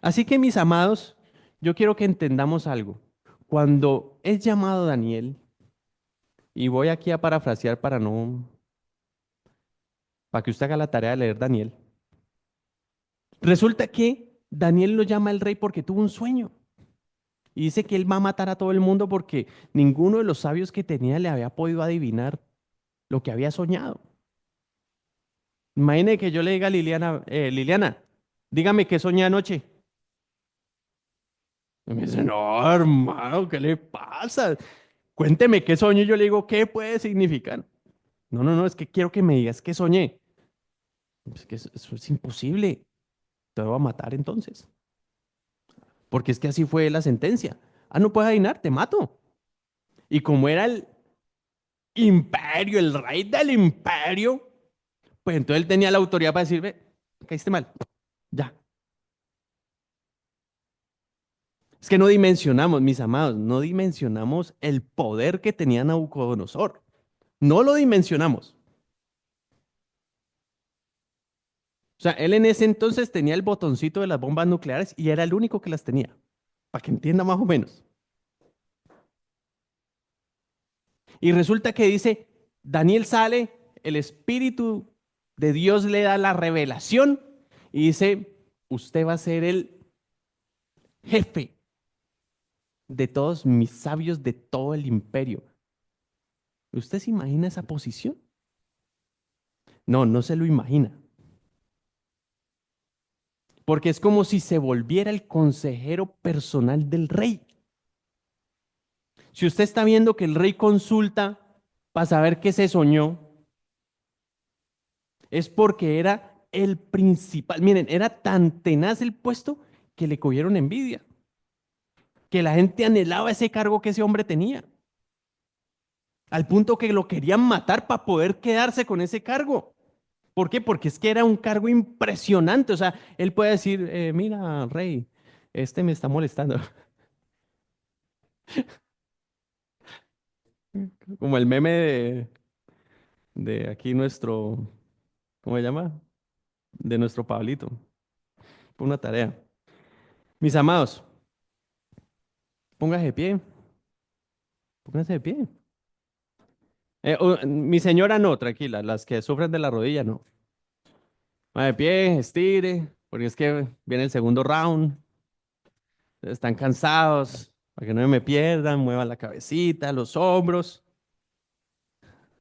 Así que mis amados, yo quiero que entendamos algo. Cuando es llamado Daniel, y voy aquí a parafrasear para que usted haga la tarea de leer Daniel, resulta que Daniel lo llama el rey porque tuvo un sueño. Y dice que él va a matar a todo el mundo porque ninguno de los sabios que tenía le había podido adivinar lo que había soñado. Imagine que yo le diga a Liliana, Liliana, dígame qué soñé anoche. Y me dice, no, hermano, ¿qué le pasa? Cuénteme qué soñé. Yo le digo, ¿qué puede significar? No, es que quiero que me digas qué soñé. Es que eso es imposible. Te voy a matar entonces. Porque es que así fue la sentencia. Ah, no puedes adivinar, te mato. Y como era el imperio, el rey del imperio, pues entonces él tenía la autoridad para decir, ve, caíste mal, ya. Es que no dimensionamos, mis amados, no dimensionamos el poder que tenía Nabucodonosor. No lo dimensionamos. O sea, él en ese entonces tenía el botoncito de las bombas nucleares y era el único que las tenía, para que entienda más o menos. Y resulta que dice, Daniel sale, el Espíritu de Dios le da la revelación y dice, usted va a ser el jefe de todos mis sabios de todo el imperio. ¿Usted se imagina esa posición? No, no se lo imagina. Porque es como si se volviera el consejero personal del rey. Si usted está viendo que el rey consulta para saber qué se soñó, es porque era el principal. Miren, era tan tenaz el puesto que le cogieron envidia, que la gente anhelaba ese cargo que ese hombre tenía, al punto que lo querían matar para poder quedarse con ese cargo. ¿Por qué? Porque es que era un cargo impresionante. O sea, él puede decir, mira, rey, este me está molestando. Como el meme de aquí nuestro, ¿cómo se llama? De nuestro Pablito. Fue una tarea. Mis amados, póngase de pie, póngase de pie. Mi señora no, tranquila, las que sufren de la rodilla no. Va de pie, estire, porque es que viene el segundo round, están cansados, para que no me pierdan, mueva la cabecita, los hombros.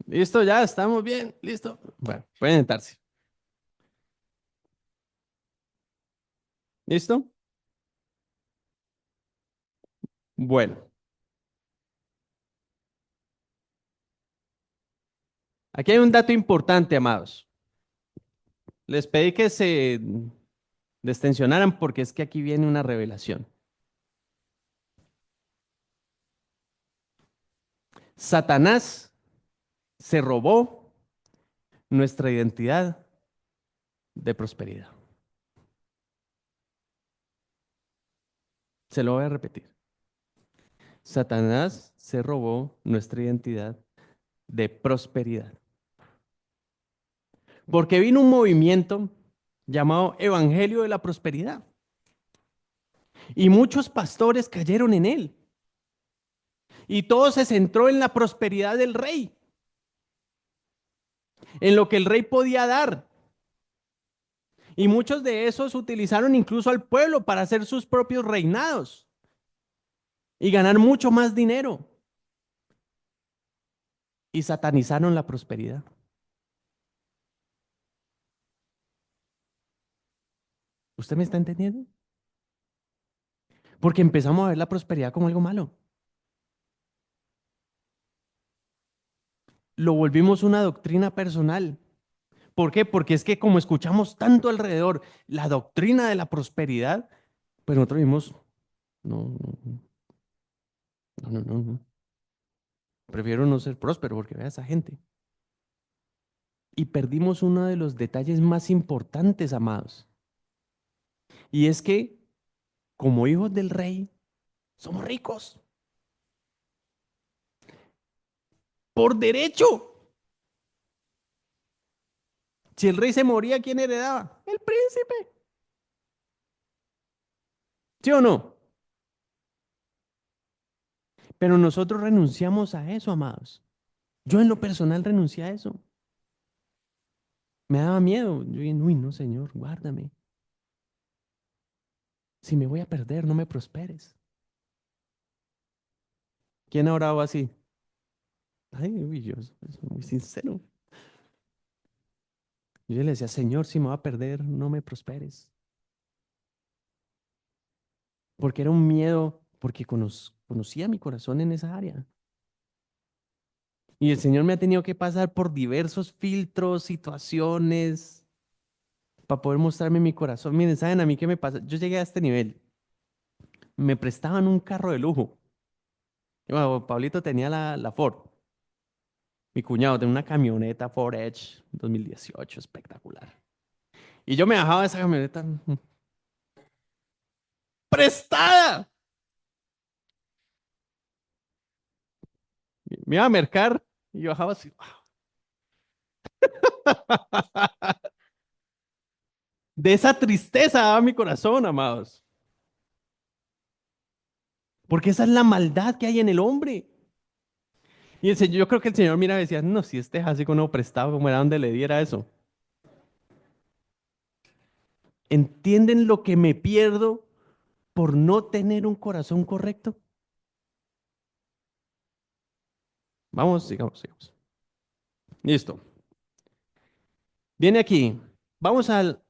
Listo, ya, estamos bien, listo. Bueno, pueden sentarse. ¿Listo? Bueno, aquí hay un dato importante, amados. Les pedí que se destensionaran porque es que aquí viene una revelación. Satanás se robó nuestra identidad de prosperidad. Se lo voy a repetir. Satanás se robó nuestra identidad de prosperidad. Porque vino un movimiento llamado Evangelio de la Prosperidad. Y muchos pastores cayeron en él. Y todo se centró en la prosperidad del rey, en lo que el rey podía dar. Y muchos de esos utilizaron incluso al pueblo para hacer sus propios reinados y ganar mucho más dinero. Y satanizaron la prosperidad. ¿Usted me está entendiendo? Porque empezamos a ver la prosperidad como algo malo. Lo volvimos una doctrina personal. ¿Por qué? Porque es que como escuchamos tanto alrededor la doctrina de la prosperidad, pues nosotros vimos, no, no, no, no, no. Prefiero no ser próspero porque vea esa gente. Y perdimos uno de los detalles más importantes, amados. Y es que como hijos del rey, somos ricos. Por derecho. Si el rey se moría, ¿quién heredaba? El príncipe. ¿Sí o no? Pero nosotros renunciamos a eso, amados. Yo en lo personal renuncié a eso. Me daba miedo. Yo dije, uy, no, Señor, guárdame. Si me voy a perder, no me prosperes. ¿Quién ha orado así? Ay, uy, yo soy muy sincero. Yo le decía, Señor, si me voy a perder, no me prosperes. Porque era un miedo, porque conocía mi corazón en esa área. Y el Señor me ha tenido que pasar por diversos filtros, situaciones, para poder mostrarme mi corazón. Miren, ¿saben a mí qué me pasa? Yo llegué a este nivel. Me prestaban un carro de lujo. Y bueno, Pablito tenía la Ford. Mi cuñado tenía una camioneta Ford Edge 2018, espectacular. Y yo me bajaba de esa camioneta prestada. Me iba a mercar y yo bajaba así. De esa tristeza daba mi corazón, amados. Porque esa es la maldad que hay en el hombre. Y el Señor, yo creo que el Señor mira y decía, no, si este es así con uno prestado, como era donde le diera eso. ¿Entienden lo que me pierdo por no tener un corazón correcto? Vamos, sigamos, sigamos. Listo. Viene aquí. Vamos al...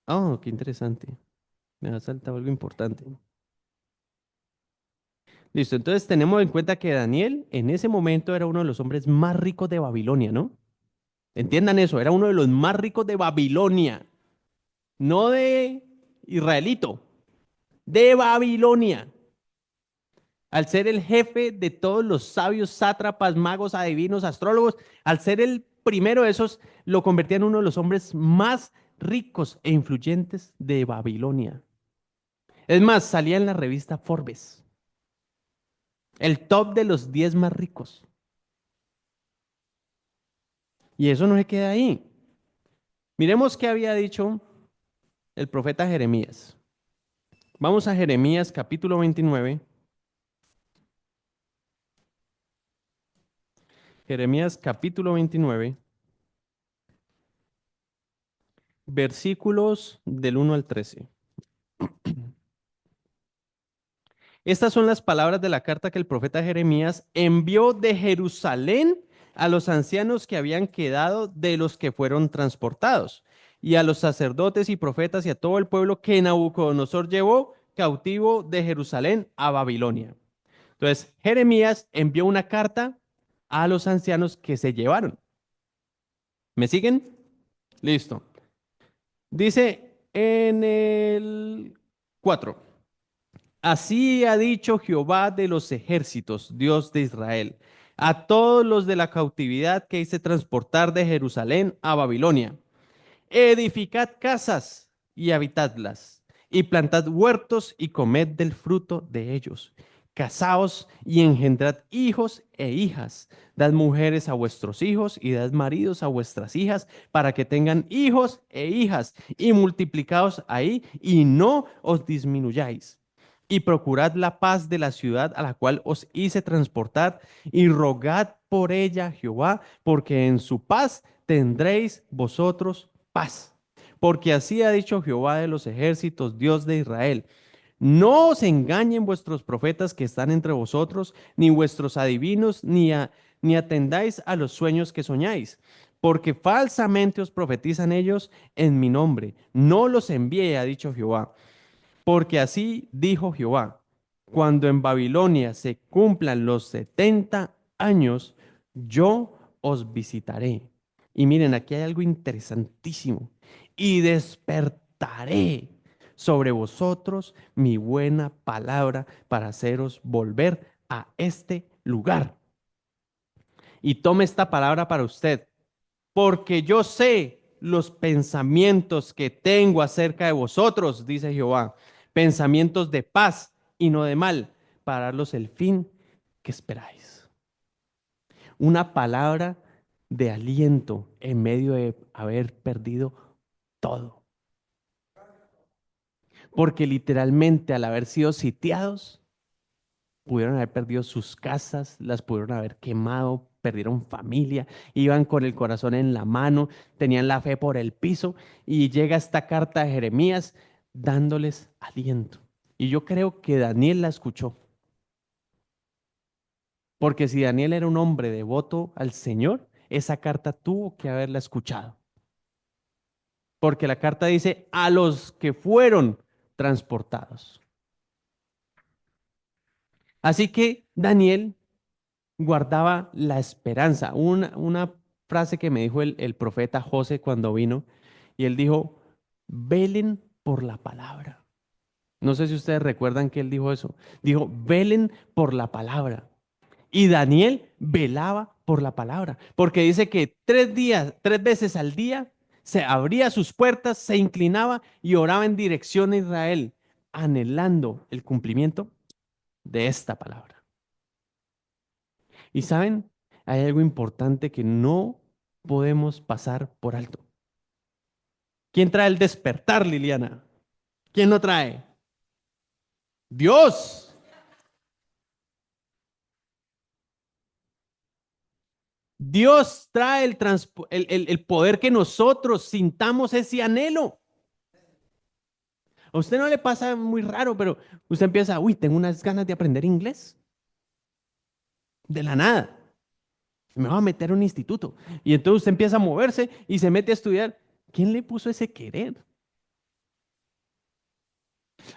Oh, qué interesante. Me ha saltado algo importante. Listo, entonces tenemos en cuenta que Daniel en ese momento era uno de los hombres más ricos de Babilonia, ¿no? Entiendan eso, era uno de los más ricos de Babilonia, no de Israelito, de Babilonia. Al ser el jefe de todos los sabios, sátrapas, magos, adivinos, astrólogos, al ser el primero de esos, lo convertía en uno de los hombres más ricos e influyentes de Babilonia. Es más, salía en la revista Forbes, el top de los 10 más ricos. Y eso no se queda ahí. Miremos qué había dicho el profeta Jeremías. Vamos a Jeremías capítulo 29. Jeremías capítulo 29, versículos del 1 al 13. Estas son las palabras de la carta que el profeta Jeremías envió de Jerusalén a los ancianos que habían quedado de los que fueron transportados, y a los sacerdotes y profetas y a todo el pueblo que Nabucodonosor llevó cautivo de Jerusalén a Babilonia. Entonces, Jeremías envió una carta a los ancianos que se llevaron. ¿Me siguen? Listo. Dice en el 4. Así ha dicho Jehová de los ejércitos, Dios de Israel, a todos los de la cautividad que hice transportar de Jerusalén a Babilonia. Edificad casas y habitadlas, y plantad huertos y comed del fruto de ellos. Casaos y engendrad hijos e hijas. Dad mujeres a vuestros hijos y dad maridos a vuestras hijas, para que tengan hijos e hijas, y multiplicaos ahí y no os disminuyáis. Y procurad la paz de la ciudad a la cual os hice transportar, y rogad por ella, Jehová, porque en su paz tendréis vosotros paz. Porque así ha dicho Jehová de los ejércitos, Dios de Israel. No os engañen vuestros profetas que están entre vosotros, ni vuestros adivinos, ni atendáis a los sueños que soñáis, porque falsamente os profetizan ellos en mi nombre. No los envié, ha dicho Jehová. Porque así dijo Jehová, cuando en Babilonia se cumplan los 70 años, yo os visitaré. Y miren, aquí hay algo interesantísimo. Y despertaré sobre vosotros mi buena palabra para haceros volver a este lugar. Y tome esta palabra para usted, porque yo sé los pensamientos que tengo acerca de vosotros, dice Jehová, pensamientos de paz y no de mal, para daros el fin que esperáis. Una palabra de aliento en medio de haber perdido todo. Porque literalmente al haber sido sitiados, pudieron haber perdido sus casas, las pudieron haber quemado, perdieron familia, iban con el corazón en la mano, tenían la fe por el piso y llega esta carta de Jeremías dándoles aliento. Y yo creo que Daniel la escuchó, porque si Daniel era un hombre devoto al Señor, esa carta tuvo que haberla escuchado, porque la carta dice a los que fueron transportados. Así que Daniel guardaba la esperanza. Una frase que me dijo el profeta José cuando vino, y él dijo, velen por la palabra. No sé si ustedes recuerdan que él dijo eso. Dijo, velen por la palabra. Y Daniel velaba por la palabra, porque dice que 3 días, 3 veces al día, se abría sus puertas, se inclinaba y oraba en dirección a Israel, anhelando el cumplimiento de esta palabra. Y saben, hay algo importante que no podemos pasar por alto. ¿Quién trae el despertar, Liliana? ¿Quién lo trae? Dios. Dios trae el poder que nosotros sintamos ese anhelo. A usted no le pasa muy raro, pero usted empieza, uy, tengo unas ganas de aprender inglés. De la nada. Me voy a meter a un instituto. Y entonces usted empieza a moverse y se mete a estudiar. ¿Quién le puso ese querer?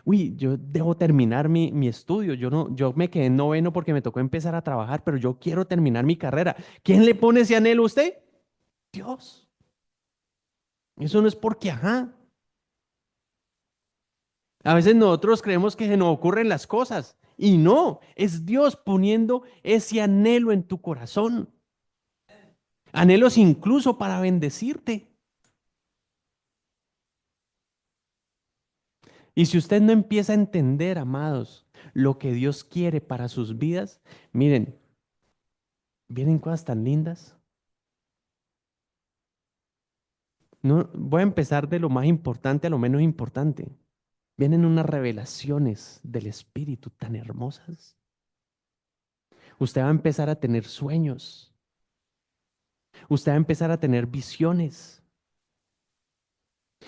Uy, yo debo terminar mi estudio. Yo no, yo me quedé en noveno porque me tocó empezar a trabajar, pero yo quiero terminar mi carrera. ¿Quién le pone ese anhelo a usted? Dios. Eso no es porque, ajá. A veces nosotros creemos que se nos ocurren las cosas y no, es Dios poniendo ese anhelo en tu corazón. Anhelos incluso para bendecirte. Y si usted no empieza a entender, amados, lo que Dios quiere para sus vidas, miren, vienen cosas tan lindas. No, voy a empezar de lo más importante a lo menos importante. Vienen unas revelaciones del Espíritu tan hermosas. Usted va a empezar a tener sueños. Usted va a empezar a tener visiones.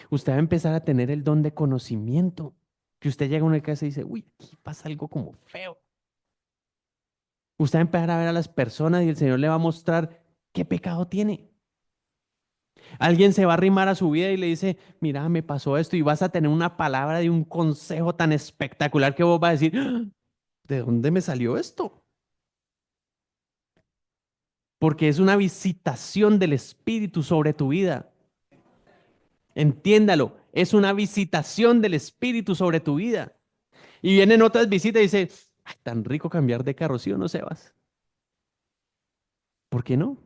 Usted va a empezar a tener el don de conocimiento. Que usted llega a una casa y dice, uy, aquí pasa algo como feo. Usted va a empezar a ver a las personas y el Señor le va a mostrar qué pecado tiene. Alguien se va a arrimar a su vida y le dice, mira, me pasó esto y vas a tener una palabra de un consejo tan espectacular que vos vas a decir, "Ah, ¿de dónde me salió esto?" Porque es una visitación del Espíritu sobre tu vida. Entiéndalo, es una visitación del Espíritu sobre tu vida. Y vienen otras visitas y dice, ay, tan rico cambiar de carro, ¿sí o no, Sebas? ¿Por qué no?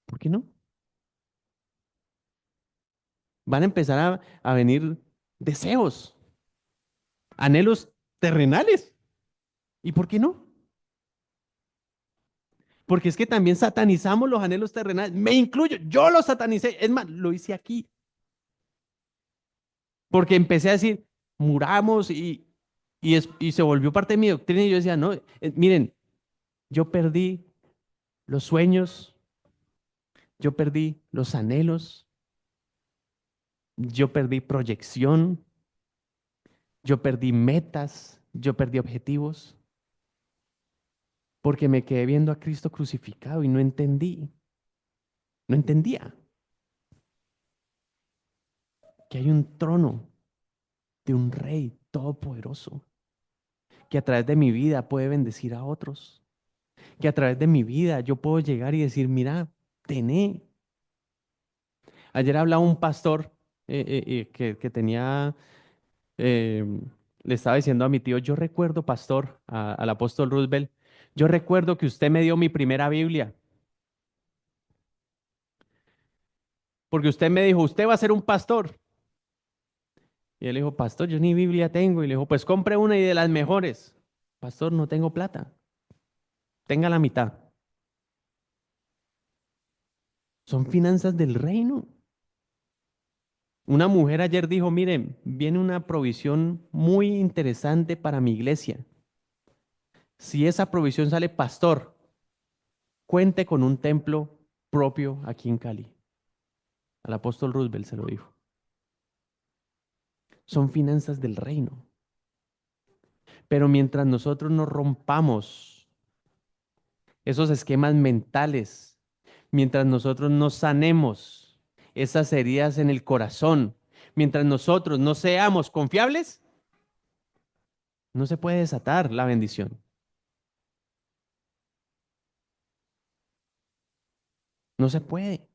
¿Por qué no? Van a empezar a venir deseos, anhelos terrenales. ¿Y por qué no? Porque es que también satanizamos los anhelos terrenales. Me incluyo, yo lo satanicé. Es más, lo hice aquí. Porque empecé a decir, muramos y se volvió parte de mi doctrina. Y yo decía, no, miren, yo perdí los sueños, yo perdí los anhelos, yo perdí proyección, yo perdí metas, yo perdí objetivos, porque me quedé viendo a Cristo crucificado y no entendí, no entendía que hay un trono de un rey todopoderoso que a través de mi vida puede bendecir a otros, que a través de mi vida yo puedo llegar y decir, mira, tené. Ayer hablaba un pastor que tenía, eh, le estaba diciendo a mi tío, yo recuerdo, pastor, al apóstol Roosevelt, yo recuerdo que usted me dio mi primera Biblia, porque usted me dijo, usted va a ser un pastor. Y él dijo, pastor, yo ni Biblia tengo. Y le dijo, pues compre una y de las mejores. Pastor, no tengo plata. Tenga la mitad. Son finanzas del reino. Una mujer ayer dijo, miren, viene una provisión muy interesante para mi iglesia. Si esa provisión sale, pastor, cuente con un templo propio aquí en Cali. Al apóstol Roosevelt se lo dijo. Son finanzas del reino. Pero mientras nosotros no rompamos esos esquemas mentales, mientras nosotros no sanemos esas heridas en el corazón, mientras nosotros no seamos confiables, no se puede desatar la bendición. No se puede.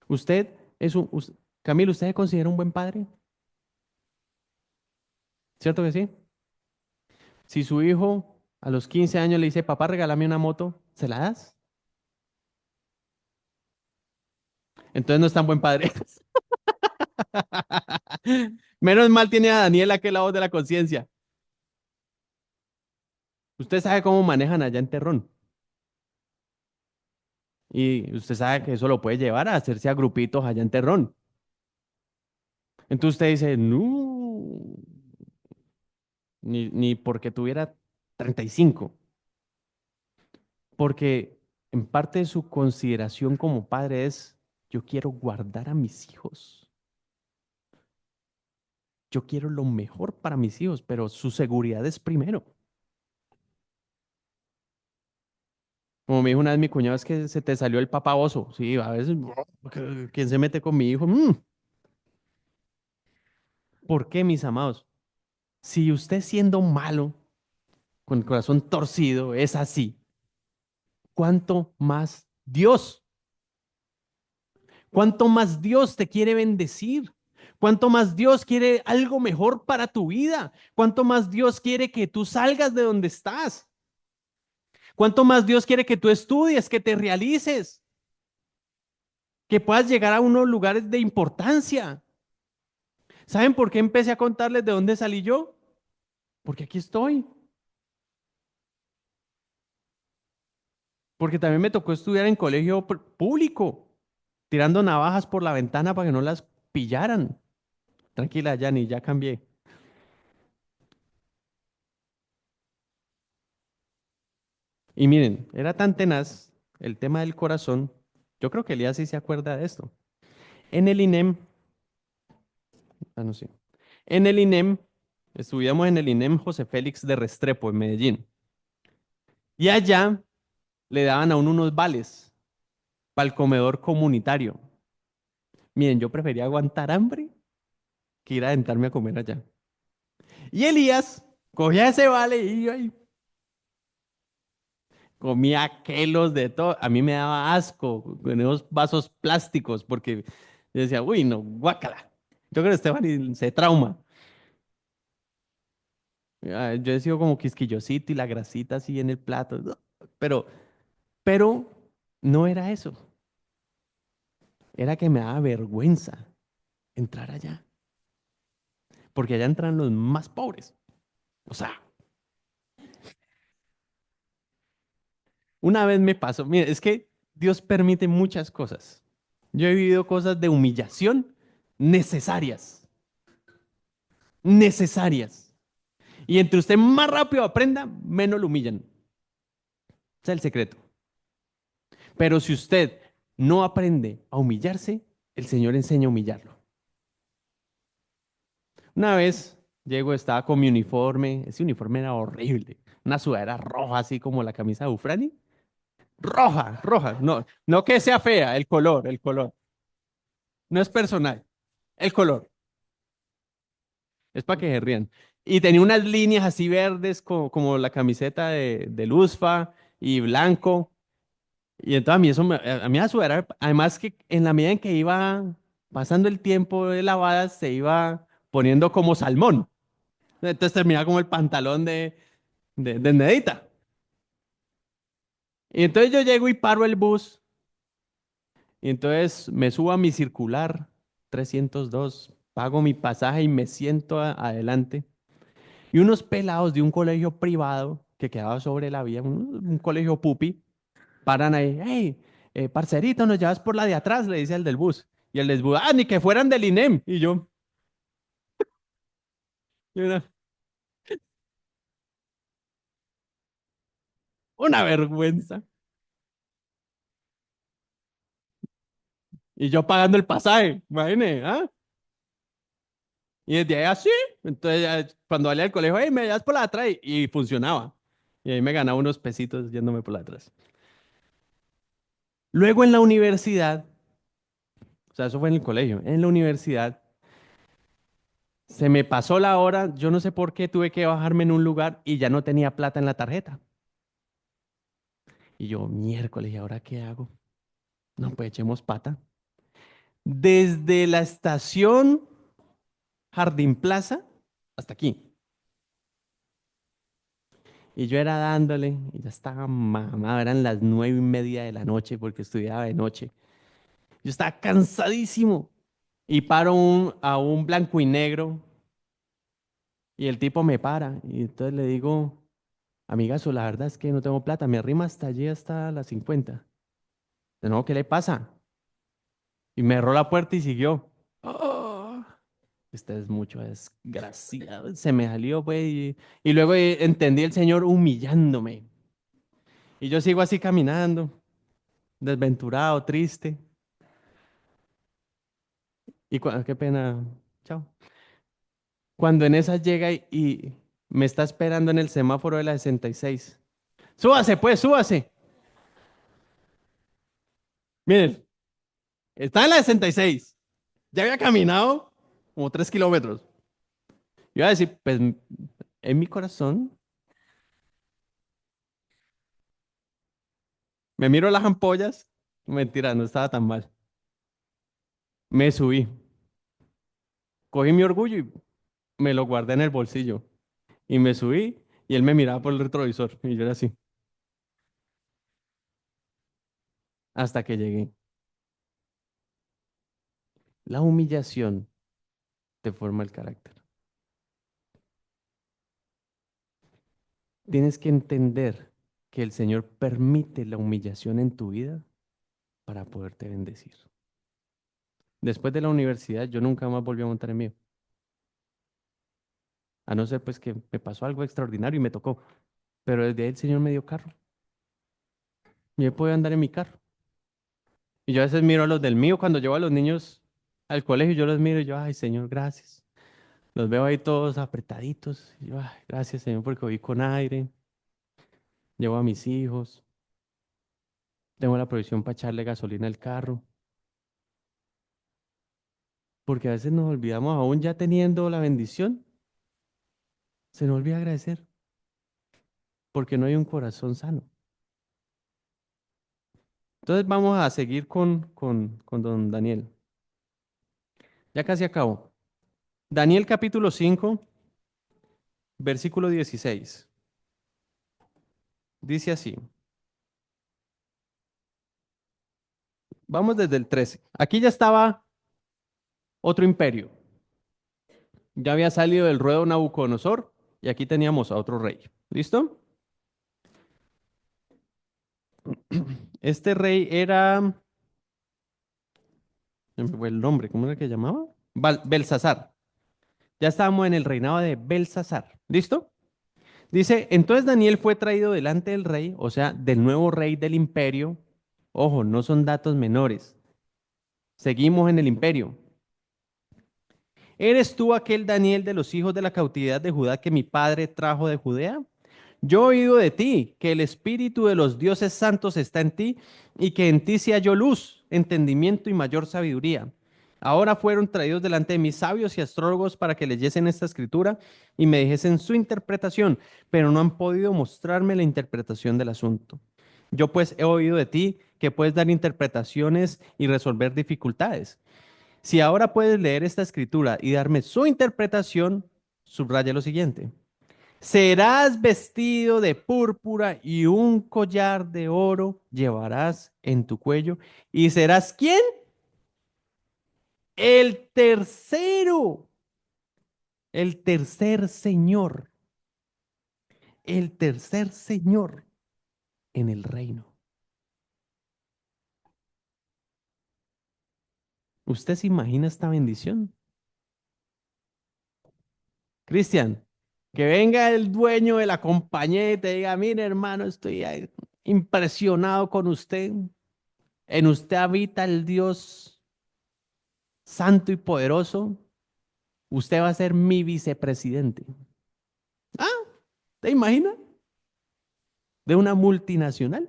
Usted es Camilo, ¿usted se considera un buen padre? ¿Cierto que sí? Si su hijo a los 15 años le dice, papá, regálame una moto, ¿se la das? Entonces no es tan buen padre. Menos mal tiene a Daniela que es la voz de la conciencia. Usted sabe cómo manejan allá en Terrón. Y usted sabe que eso lo puede llevar a hacerse a grupitos allá en Terrón. Entonces usted dice, no, ni porque tuviera 35. Porque en parte de su consideración como padre es, yo quiero guardar a mis hijos. Yo quiero lo mejor para mis hijos, pero su seguridad es primero. Como me dijo una vez mi cuñado, es que se te salió el papá oso. Sí, a veces, ¿quién se mete con mi hijo? ¿Por qué, mis amados? Si usted siendo malo, con el corazón torcido, es así, ¿cuánto más Dios? ¿Cuánto más Dios te quiere bendecir? ¿Cuánto más Dios quiere algo mejor para tu vida? ¿Cuánto más Dios quiere que tú salgas de donde estás? ¿Cuánto más Dios quiere que tú estudies, que te realices, que puedas llegar a unos lugares de importancia? ¿Saben por qué empecé a contarles de dónde salí yo? Porque aquí estoy. Porque también me tocó estudiar en colegio público, tirando navajas por la ventana para que no las pillaran. Tranquila, Yanni, ya cambié. Y miren, era tan tenaz el tema del corazón. Yo creo que Elías sí se acuerda de esto. En el INEM, no sé. En el INEM, estudiamos en el INEM José Félix de Restrepo, en Medellín. Y allá le daban a uno unos vales para el comedor comunitario. Miren, yo prefería aguantar hambre que ir a sentarme a comer allá. Y Elías cogía ese vale y iba y comía quelos de todo. A mí me daba asco con esos vasos plásticos porque yo decía, uy, no, guácala. Yo creo que Esteban se trauma. Yo he sido como quisquillosito y la grasita así en el plato. ¿No? Pero, pero no era eso. Era que me daba vergüenza entrar allá. Porque allá entran los más pobres. O sea, una vez me pasó, mire, es que Dios permite muchas cosas. Yo he vivido cosas de humillación necesarias, necesarias. Y entre usted más rápido aprenda, menos lo humillan. Ese es el secreto. Pero si usted no aprende a humillarse, el Señor enseña a humillarlo. Una vez llego, estaba con mi uniforme, ese uniforme era horrible, una sudadera roja, así como la camisa de Ufrani. Roja, roja, no, no que sea fea, el color. No es personal, el color. Es para que se rían. Y tenía unas líneas así verdes como, la camiseta del USFA y blanco. Y entonces a mí eso a mí la sudadera, además que en la medida en que iba pasando el tiempo de lavadas, se iba poniendo como salmón. Entonces terminaba como el pantalón de Nedita. Y entonces yo llego y paro el bus. Y entonces me subo a mi circular 302, pago mi pasaje y me siento adelante. Y unos pelados de un colegio privado que quedaba sobre la vía, un colegio pupi, paran ahí. Hey, parcerito, nos llevas por la de atrás, le dice el del bus. Y el del bus, ni que fueran del INEM. Y yo, y una vergüenza. Y yo pagando el pasaje, imagínate, ¿ah? Y desde ahí así, entonces cuando salía al colegio, hey, me llevas por la de atrás y funcionaba. Y ahí me ganaba unos pesitos yéndome por la de atrás. Luego en la universidad, o sea, eso fue en el colegio, en la universidad se me pasó la hora, yo no sé por qué tuve que bajarme en un lugar y ya no tenía plata en la tarjeta. Y yo, miércoles, ¿y ahora qué hago? No, pues echemos pata. desde la estación Jardín Plaza hasta aquí. Y yo era dándole, y ya estaba mamado, eran las 9:30 de la noche porque estudiaba de noche. Yo estaba cansadísimo. Y paro a un blanco y negro y el tipo me para. Y entonces le digo, amigazo, la verdad es que no tengo plata, me arrima hasta allí, hasta las 50. De nuevo, ¿qué le pasa? Y me cerró la puerta y siguió. Oh, usted es mucho desgraciado. Se me salió, pues. Y luego entendí el señor humillándome. Y yo sigo así caminando, desventurado, triste. Y qué pena. Chao. Cuando en esa llega y me está esperando en el semáforo de la 66. Súbase, pues, súbase. Miren, está en la 66. Ya había caminado como 3 kilómetros. Yo iba a decir, pues, en mi corazón, me miro las ampollas. Mentira, no estaba tan mal. Me subí, cogí mi orgullo y me lo guardé en el bolsillo. Y me subí y él me miraba por el retrovisor. Y yo era así, hasta que llegué. La humillación te forma el carácter. Tienes que entender que el Señor permite la humillación en tu vida para poderte bendecir. Después de la universidad, yo nunca más volví a montar en mí. A no ser pues que me pasó algo extraordinario y me tocó. Pero desde ahí el Señor me dio carro. Yo puedo andar en mi carro. Y yo a veces miro a los del mío cuando llevo a los niños al colegio, yo los miro y yo, ay, Señor, gracias. Los veo ahí todos apretaditos. Y yo, ay, gracias, Señor, porque voy con aire. Llevo a mis hijos. Tengo la provisión para echarle gasolina al carro. Porque a veces nos olvidamos, aún ya teniendo la bendición, se nos olvida agradecer. Porque no hay un corazón sano. Entonces vamos a seguir con don Daniel. Ya casi acabo. Daniel capítulo 5, versículo 16. Dice así. Vamos desde el 13. Aquí ya estaba otro imperio. Ya había salido del ruedo Nabucodonosor y aquí teníamos a otro rey. ¿Listo? Este rey era, se me fue el nombre, ¿cómo era que llamaba? Belsasar. Ya estábamos en el reinado de Belsasar. ¿Listo? Dice, entonces Daniel fue traído delante del rey, o sea, del nuevo rey del imperio. Ojo, no son datos menores. Seguimos en el imperio. ¿Eres tú aquel Daniel de los hijos de la cautividad de Judá que mi padre trajo de Judea? Yo he oído de ti que el espíritu de los dioses santos está en ti y que en ti se halló luz, entendimiento y mayor sabiduría. Ahora fueron traídos delante de mis sabios y astrólogos para que leyesen esta escritura y me dijesen su interpretación, pero no han podido mostrarme la interpretación del asunto. Yo pues he oído de ti que puedes dar interpretaciones y resolver dificultades. Si ahora puedes leer esta escritura y darme su interpretación, subraya lo siguiente. Serás vestido de púrpura y un collar de oro llevarás en tu cuello. ¿Y serás quién? El tercero, el tercer señor, el tercer señor en el reino. ¿Usted se imagina esta bendición? Cristian, que venga el dueño de la compañía y te diga, mire hermano, estoy impresionado con usted. En usted habita el Dios santo y poderoso. Usted va a ser mi vicepresidente. Ah, ¿te imaginas? De una multinacional.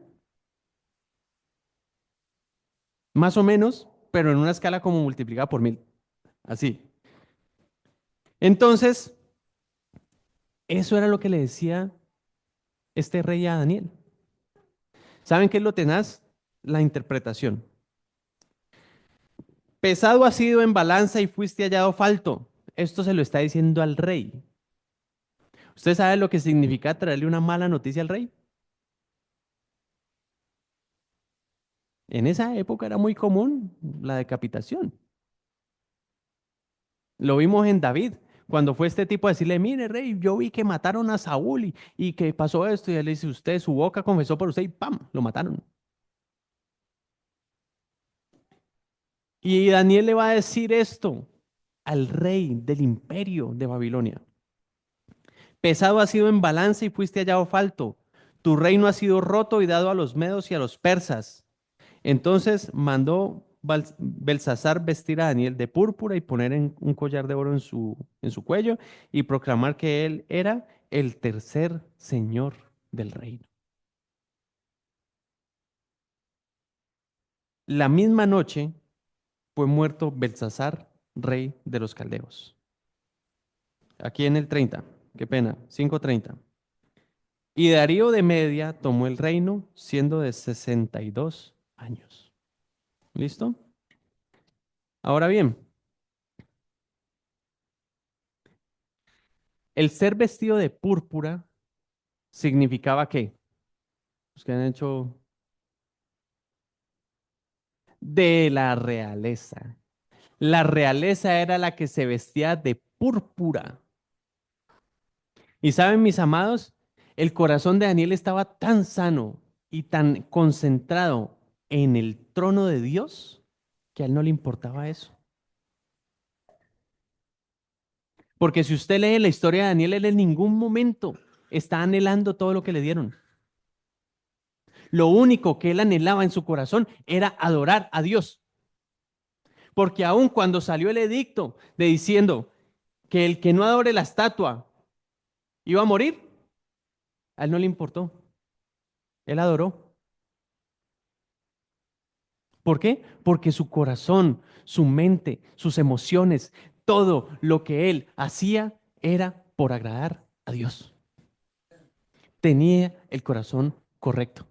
Más o menos, pero en una escala como multiplicada por 1000. Así. Entonces, eso era lo que le decía este rey a Daniel. ¿Saben qué es lo tenaz? La interpretación. Pesado has sido en balanza y fuiste hallado falto. Esto se lo está diciendo al rey. ¿Usted sabe lo que significa traerle una mala noticia al rey? En esa época era muy común la decapitación. Lo vimos en David, cuando fue este tipo a decirle, mire, rey, yo vi que mataron a Saúl y que pasó esto. Y él le dice, usted, su boca confesó por usted y ¡pam! Lo mataron. Y Daniel le va a decir esto al rey del imperio de Babilonia. Pesado has sido en balanza y fuiste hallado falto. Tu reino ha sido roto y dado a los medos y a los persas. Entonces mandó Belsasar vestir a Daniel de púrpura y poner un collar de oro en su cuello y proclamar que él era el tercer señor del reino. La misma noche fue muerto Belsasar, rey de los caldeos. Aquí en el 30, qué pena, 5:30. Y Darío de Media tomó el reino siendo de 62 años. ¿Listo? Ahora bien, el ser vestido de púrpura significaba que los que han hecho de la realeza. La realeza era la que se vestía de púrpura. Y saben, mis amados, el corazón de Daniel estaba tan sano y tan concentrado en el trono de Dios que a él no le importaba eso. Porque si usted lee la historia de Daniel, él en ningún momento está anhelando todo lo que le dieron. Lo único que él anhelaba en su corazón era adorar a Dios. Porque aun cuando salió el edicto de diciendo que el que no adore la estatua iba a morir, a él no le importó. Él adoró. ¿Por qué? Porque su corazón, su mente, sus emociones, todo lo que él hacía era por agradar a Dios. Tenía el corazón correcto.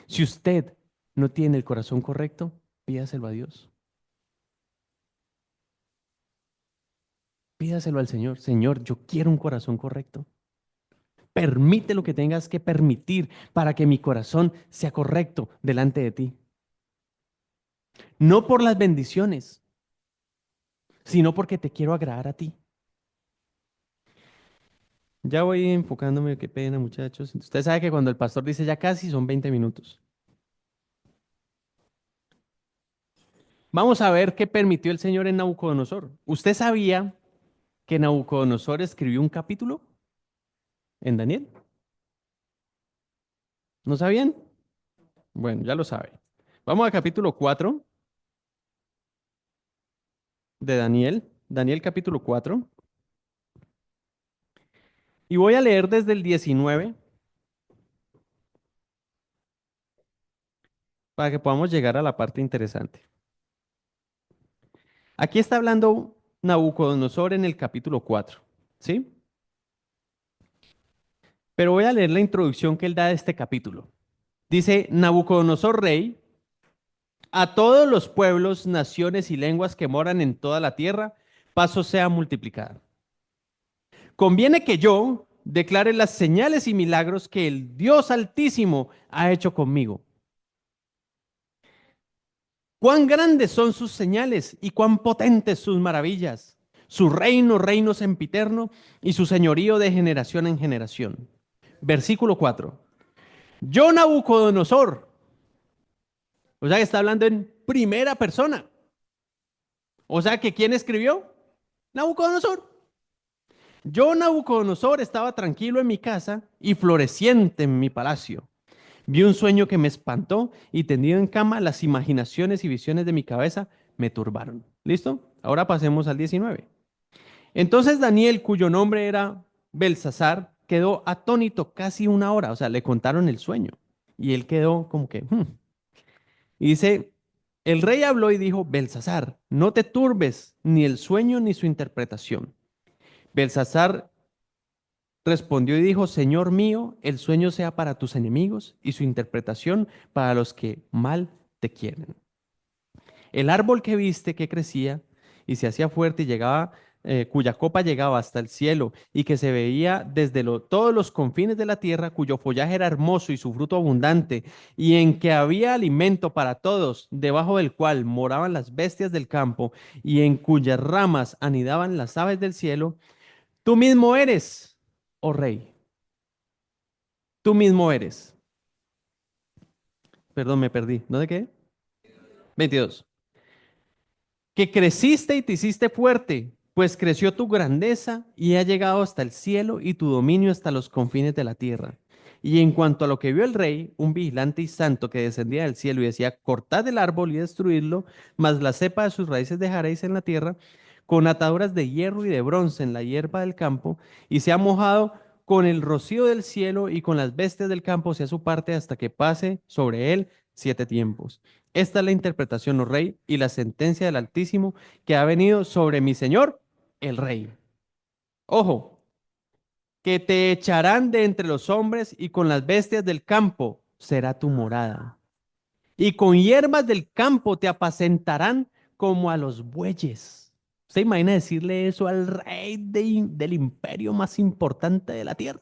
Si usted no tiene el corazón correcto, pídaselo a Dios. Pídaselo al Señor. Señor, yo quiero un corazón correcto. Permite lo que tengas que permitir para que mi corazón sea correcto delante de ti. No por las bendiciones, sino porque te quiero agradar a ti. Ya voy enfocándome, qué pena, muchachos. Usted sabe que cuando el pastor dice ya casi son 20 minutos. Vamos a ver qué permitió el Señor en Nabucodonosor. ¿Usted sabía que Nabucodonosor escribió un capítulo en Daniel? ¿No sabían? Bueno, ya lo sabe. Vamos al capítulo 4 de Daniel. Daniel capítulo 4. Y voy a leer desde el 19 para que podamos llegar a la parte interesante. Aquí está hablando Nabucodonosor en el capítulo 4, ¿sí? Pero voy a leer la introducción que él da de este capítulo. Dice, Nabucodonosor rey, a todos los pueblos, naciones y lenguas que moran en toda la tierra, paso sea multiplicada. Conviene que yo declare las señales y milagros que el Dios Altísimo ha hecho conmigo. Cuán grandes son sus señales y cuán potentes sus maravillas. Su reino, reino sempiterno y su señorío de generación en generación. Versículo 4. Yo, Nabucodonosor, o sea que está hablando en primera persona. O sea que ¿quién escribió? Nabucodonosor. Yo, Nabucodonosor, estaba tranquilo en mi casa y floreciente en mi palacio. Vi un sueño que me espantó y tendido en cama, las imaginaciones y visiones de mi cabeza me turbaron. ¿Listo? Ahora pasemos al 19. Entonces Daniel, cuyo nombre era Belsasar, quedó atónito casi una hora. O sea, le contaron el sueño. Y él quedó como que... Y dice, el rey habló y dijo, Belsasar, no te turbes ni el sueño ni su interpretación. Belsasar respondió y dijo, Señor mío, el sueño sea para tus enemigos y su interpretación para los que mal te quieren. El árbol que viste que crecía y se hacía fuerte y llegaba, cuya copa llegaba hasta el cielo y que se veía desde todos los confines de la tierra, cuyo follaje era hermoso y su fruto abundante, y en que había alimento para todos, debajo del cual moraban las bestias del campo y en cuyas ramas anidaban las aves del cielo, tú mismo eres, oh rey, tú mismo eres. Perdón, me perdí. ¿No de qué? 22. Que creciste y te hiciste fuerte, pues creció tu grandeza y ha llegado hasta el cielo y tu dominio hasta los confines de la tierra. Y en cuanto a lo que vio el rey, un vigilante y santo que descendía del cielo y decía, cortad el árbol y destruidlo, mas la cepa de sus raíces dejaréis en la tierra, con ataduras de hierro y de bronce en la hierba del campo, y se ha mojado con el rocío del cielo y con las bestias del campo sea su parte hasta que pase sobre él 7 tiempos. Esta es la interpretación, oh rey, y la sentencia del Altísimo que ha venido sobre mi señor, el rey. Ojo, que te echarán de entre los hombres y con las bestias del campo será tu morada. Y con hierbas del campo te apacentarán como a los bueyes. ¿Usted imagina decirle eso al rey del imperio más importante de la tierra?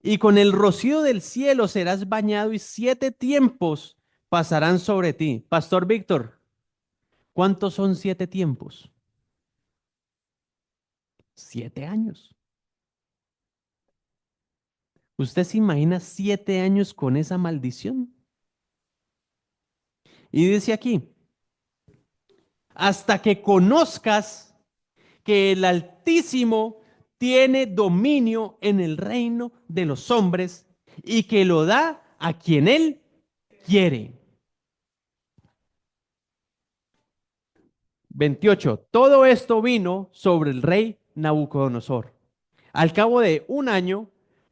Y con el rocío del cielo serás bañado y 7 tiempos pasarán sobre ti. Pastor Víctor, ¿cuántos son 7 tiempos? 7 años. ¿Usted se imagina 7 años con esa maldición? Y dice aquí, hasta que conozcas que el Altísimo tiene dominio en el reino de los hombres y que lo da a quien él quiere. 28. Todo esto vino sobre el rey Nabucodonosor. Al cabo de un año,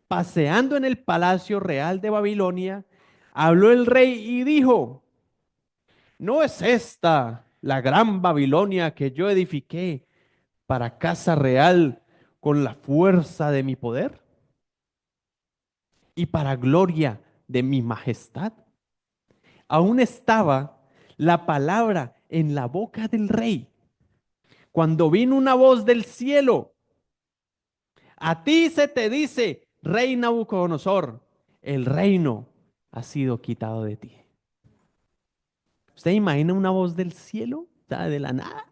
paseando en el palacio real de Babilonia, habló el rey y dijo, ¿no es esta la gran Babilonia que yo edifiqué para casa real con la fuerza de mi poder y para gloria de mi majestad? Aún estaba la palabra en la boca del rey cuando vino una voz del cielo. A ti se te dice, rey Nabucodonosor, el reino ha sido quitado de ti. ¿Usted imagina una voz del cielo? O sea, de la nada.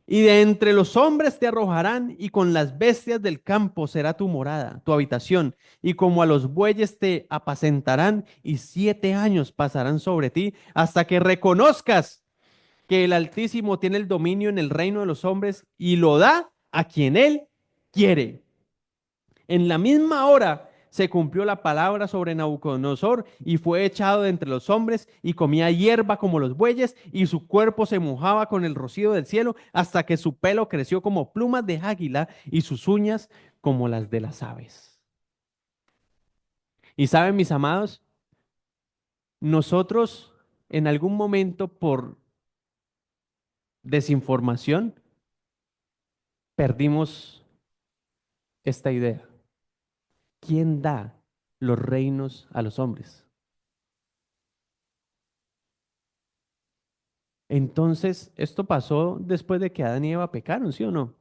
Y de entre los hombres te arrojarán, y con las bestias del campo será tu morada, tu habitación, y como a los bueyes te apacentarán, y 7 años pasarán sobre ti, hasta que reconozcas que el Altísimo tiene el dominio en el reino de los hombres y lo da a quien él quiere. En la misma hora se cumplió la palabra sobre Nabucodonosor y fue echado de entre los hombres y comía hierba como los bueyes y su cuerpo se mojaba con el rocío del cielo hasta que su pelo creció como plumas de águila y sus uñas como las de las aves. Y saben, mis amados, nosotros en algún momento por desinformación perdimos esta idea. ¿Quién da los reinos a los hombres? Entonces, esto pasó después de que Adán y Eva pecaron, ¿sí o no?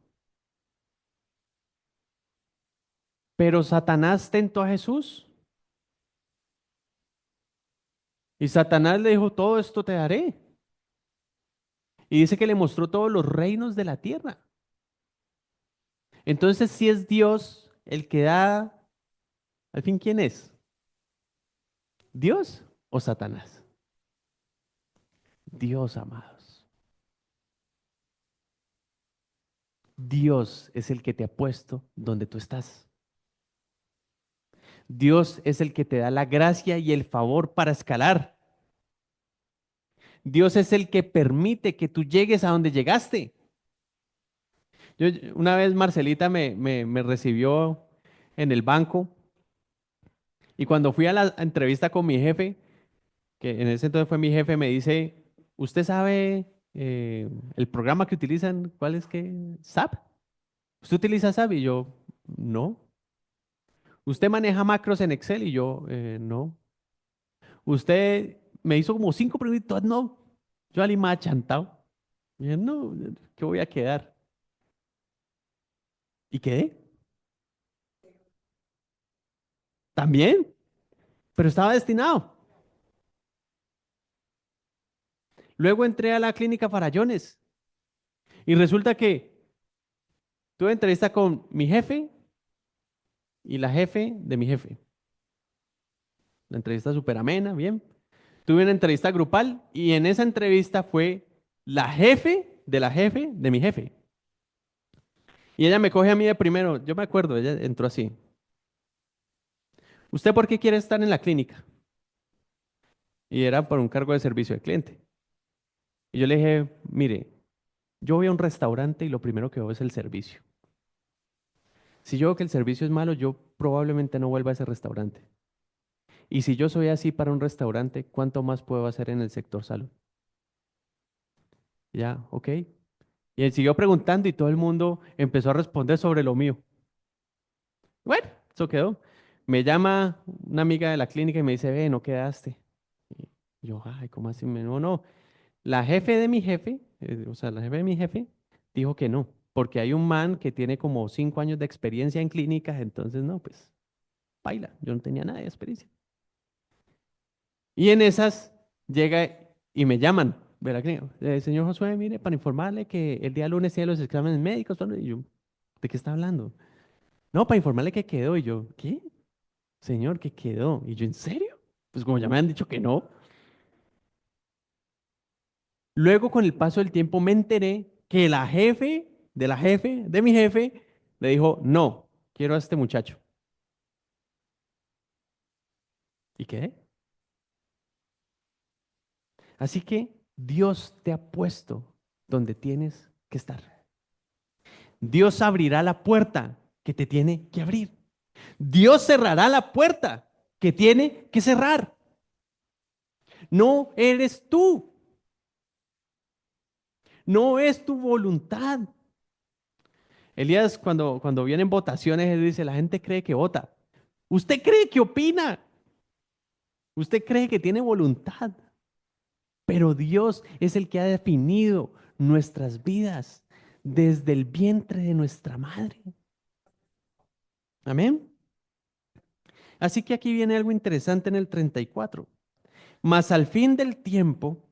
Pero Satanás tentó a Jesús y Satanás le dijo, todo esto te daré. Y dice que le mostró todos los reinos de la tierra. Entonces, si es Dios el que da, al fin, ¿quién es? ¿Dios o Satanás? Dios, amados. Dios es el que te ha puesto donde tú estás. Dios es el que te da la gracia y el favor para escalar. Dios es el que permite que tú llegues a donde llegaste. Una vez Marcelita me recibió en el banco y cuando fui a la entrevista con mi jefe, que en ese entonces fue mi jefe, me dice, ¿usted sabe el programa que utilizan? ¿Cuál es que? ¿SAP? ¿Usted utiliza SAP? Y yo, no. ¿Usted maneja macros en Excel? Y yo, no. ¿Usted me hizo como 5 preguntas, no. Yo ali más chantado. Y dije, no, ¿qué voy a quedar? Y quedé. También, pero estaba destinado. Luego entré a la clínica Farallones y resulta que tuve entrevista con mi jefe y la jefe de mi jefe. La entrevista súper amena, bien. Tuve una entrevista grupal y en esa entrevista fue la jefe de la jefe de mi jefe. Y ella me coge a mí de primero. Yo me acuerdo, ella entró así. ¿Usted por qué quiere estar en la clínica? Y era por un cargo de servicio al cliente. Y yo le dije, mire, yo voy a un restaurante y lo primero que veo es el servicio. Si yo veo que el servicio es malo, yo probablemente no vuelva a ese restaurante. Y si yo soy así para un restaurante, ¿cuánto más puedo hacer en el sector salud? Ya, ok. Y él siguió preguntando y todo el mundo empezó a responder sobre lo mío. Bueno, eso quedó. Me llama una amiga de la clínica y me dice, ve, no quedaste. Y yo, ay, ¿cómo así? No, no. La jefe de mi jefe, o sea, la jefe de mi jefe, dijo que no, porque hay un man que tiene como 5 años de experiencia en clínicas, entonces no, pues, baila, yo no tenía nada de experiencia. Y en esas llega y me llaman de la clínica. Señor Josué, mire, para informarle que el día lunes tiene los exámenes médicos. Y yo, ¿de qué está hablando? No, para informarle que quedó. Y yo, ¿qué? Señor, ¿qué quedó? Y yo, ¿en serio? Pues como ya me han dicho que no. Luego, con el paso del tiempo, me enteré que la jefe de la jefe de mi jefe le dijo, no, quiero a este muchacho. ¿Y qué? Así que Dios te ha puesto donde tienes que estar. Dios abrirá la puerta que te tiene que abrir. Dios cerrará la puerta que tiene que cerrar. No eres tú, no es tu voluntad. Elías, cuando vienen votaciones, él dice, la gente cree que vota. Usted cree que opina, usted cree que tiene voluntad, pero Dios es el que ha definido nuestras vidas desde el vientre de nuestra madre. Amén. Así que aquí viene algo interesante en el 34. Mas al fin del tiempo,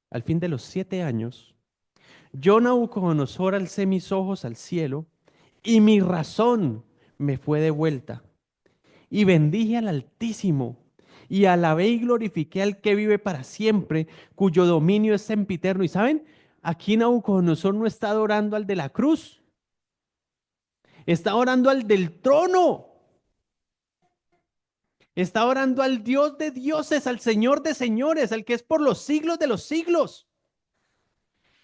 al fin de los 7 años, yo Nabucodonosor alcé mis ojos al cielo y mi razón me fue devuelta. Y bendije al Altísimo y alabé y glorifiqué al que vive para siempre, cuyo dominio es sempiterno. Y saben, aquí Nabucodonosor no está adorando al de la cruz, está orando al del trono. Está orando al Dios de dioses, al Señor de señores, al que es por los siglos de los siglos.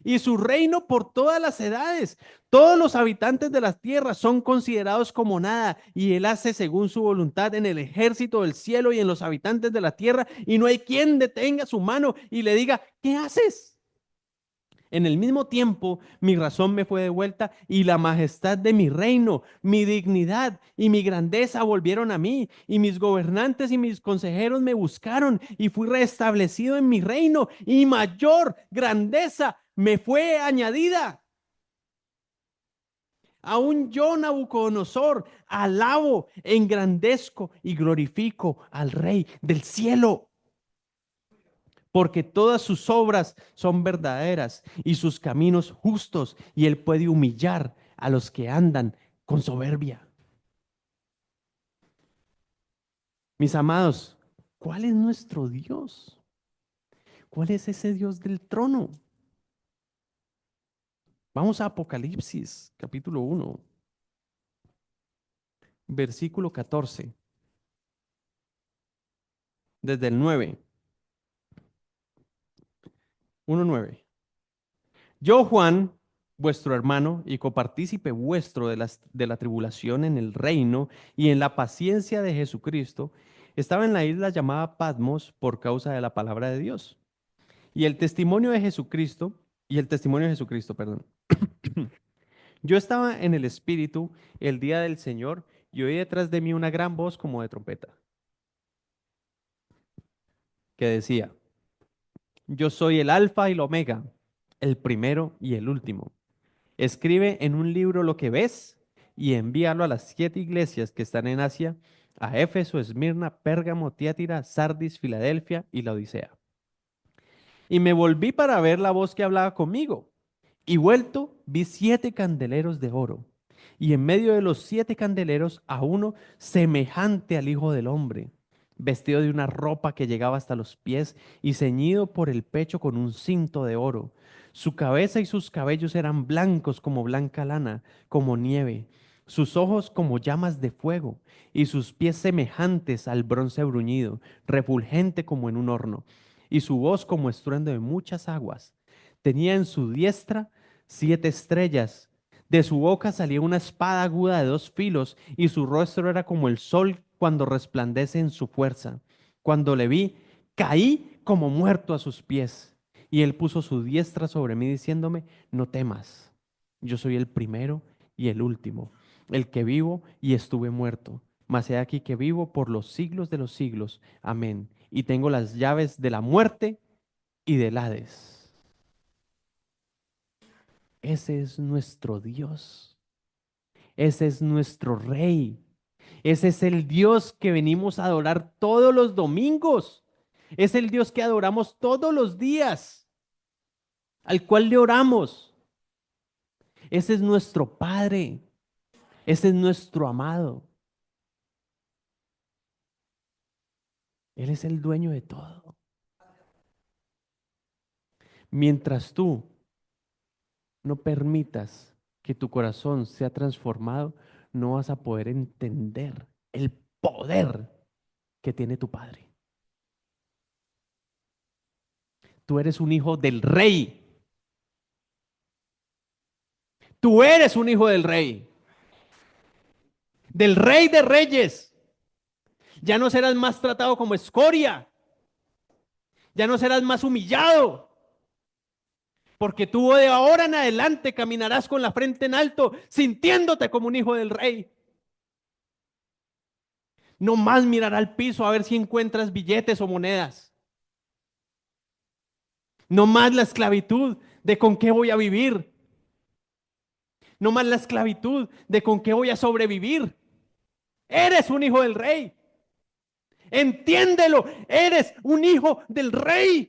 Y su reino por todas las edades. Todos los habitantes de la tierra son considerados como nada, y él hace según su voluntad en el ejército del cielo y en los habitantes de la tierra, y no hay quien detenga su mano y le diga, ¿qué haces? En el mismo tiempo, mi razón me fue devuelta y la majestad de mi reino, mi dignidad y mi grandeza volvieron a mí, y mis gobernantes y mis consejeros me buscaron y fui restablecido en mi reino y mayor grandeza me fue añadida. Aún yo, Nabucodonosor, alabo, engrandezco y glorifico al Rey del cielo, porque todas sus obras son verdaderas y sus caminos justos, y él puede humillar a los que andan con soberbia. Mis amados, ¿cuál es nuestro Dios? ¿Cuál es ese Dios del trono? Vamos a Apocalipsis, capítulo 1, versículo 14, desde el 9, 1:9. Yo, Juan, vuestro hermano y copartícipe vuestro de la tribulación en el reino y en la paciencia de Jesucristo, estaba en la isla llamada Patmos por causa de la palabra de Dios y el testimonio de Jesucristo, perdón. Yo estaba en el Espíritu el día del Señor y oí detrás de mí una gran voz como de trompeta que decía, Yo soy el Alfa y el Omega, el primero y el último. Escribe en un libro lo que ves y envíalo a las 7 iglesias que están en Asia, a Éfeso, Esmirna, Pérgamo, Tiátira, Sardis, Filadelfia y la Odisea. Y me volví para ver la voz que hablaba conmigo. Y vuelto, vi 7 candeleros de oro. Y en medio de los 7 candeleros a uno semejante al Hijo del Hombre, vestido de una ropa que llegaba hasta los pies y ceñido por el pecho con un cinto de oro. Su cabeza y sus cabellos eran blancos como blanca lana, como nieve. Sus ojos como llamas de fuego y sus pies semejantes al bronce bruñido, refulgente como en un horno y su voz como estruendo de muchas aguas. Tenía en su diestra 7 estrellas. De su boca salía una espada aguda de 2 filos y su rostro era como el sol cuando resplandece en su fuerza. Cuando le vi, caí como muerto a sus pies. Y él puso su diestra sobre mí diciéndome, no temas, yo soy el primero y el último, el que vivo y estuve muerto. Mas he aquí que vivo por los siglos de los siglos. Amén. Y tengo las llaves de la muerte y del Hades. Ese es nuestro Dios. Ese es nuestro Rey. Ese es el Dios que venimos a adorar todos los domingos. Es el Dios que adoramos todos los días, al cual le oramos. Ese es nuestro Padre. Ese es nuestro amado. Él es el dueño de todo. Mientras tú no permitas que tu corazón sea transformado, no vas a poder entender el poder que tiene tu Padre. Tú eres un hijo del Rey. Tú eres un hijo del Rey de Reyes. Ya no serás más tratado como escoria. Ya no serás más humillado. Porque tú de ahora en adelante caminarás con la frente en alto, sintiéndote como un hijo del Rey. No más mirar al piso a ver si encuentras billetes o monedas. No más la esclavitud de con qué voy a vivir. No más la esclavitud de con qué voy a sobrevivir. Eres un hijo del Rey. Entiéndelo, eres un hijo del Rey.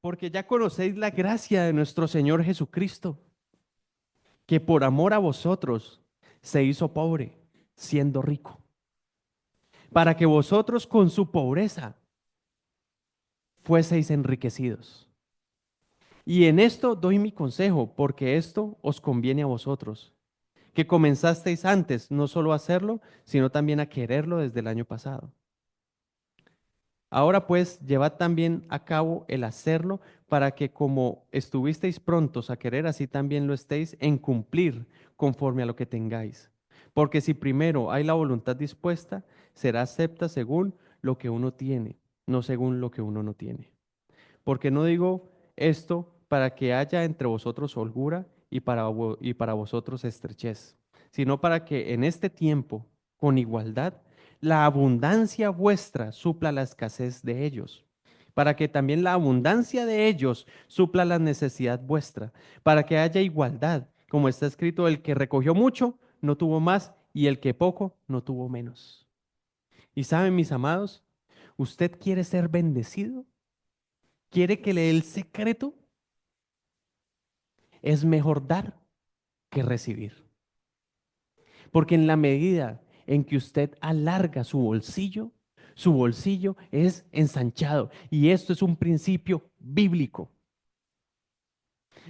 Porque ya conocéis la gracia de nuestro Señor Jesucristo, que por amor a vosotros se hizo pobre, siendo rico, para que vosotros con su pobreza fueseis enriquecidos. Y en esto doy mi consejo, porque esto os conviene a vosotros, que comenzasteis antes no solo a hacerlo, sino también a quererlo desde el año pasado. Ahora pues, llevad también a cabo el hacerlo para que como estuvisteis prontos a querer, así también lo estéis en cumplir conforme a lo que tengáis. Porque si primero hay la voluntad dispuesta, será acepta según lo que uno tiene, no según lo que uno no tiene. Porque no digo esto para que haya entre vosotros holgura y para vosotros estrechez, sino para que en este tiempo, con igualdad, la abundancia vuestra supla la escasez de ellos, para que también la abundancia de ellos supla la necesidad vuestra, para que haya igualdad, como está escrito, el que recogió mucho no tuvo más y el que poco no tuvo menos. Y saben, mis amados, ¿usted quiere ser bendecido? ¿Quiere que le dé el secreto? Es mejor dar que recibir. Porque en la medida en que usted alarga su bolsillo es ensanchado. Y esto es un principio bíblico.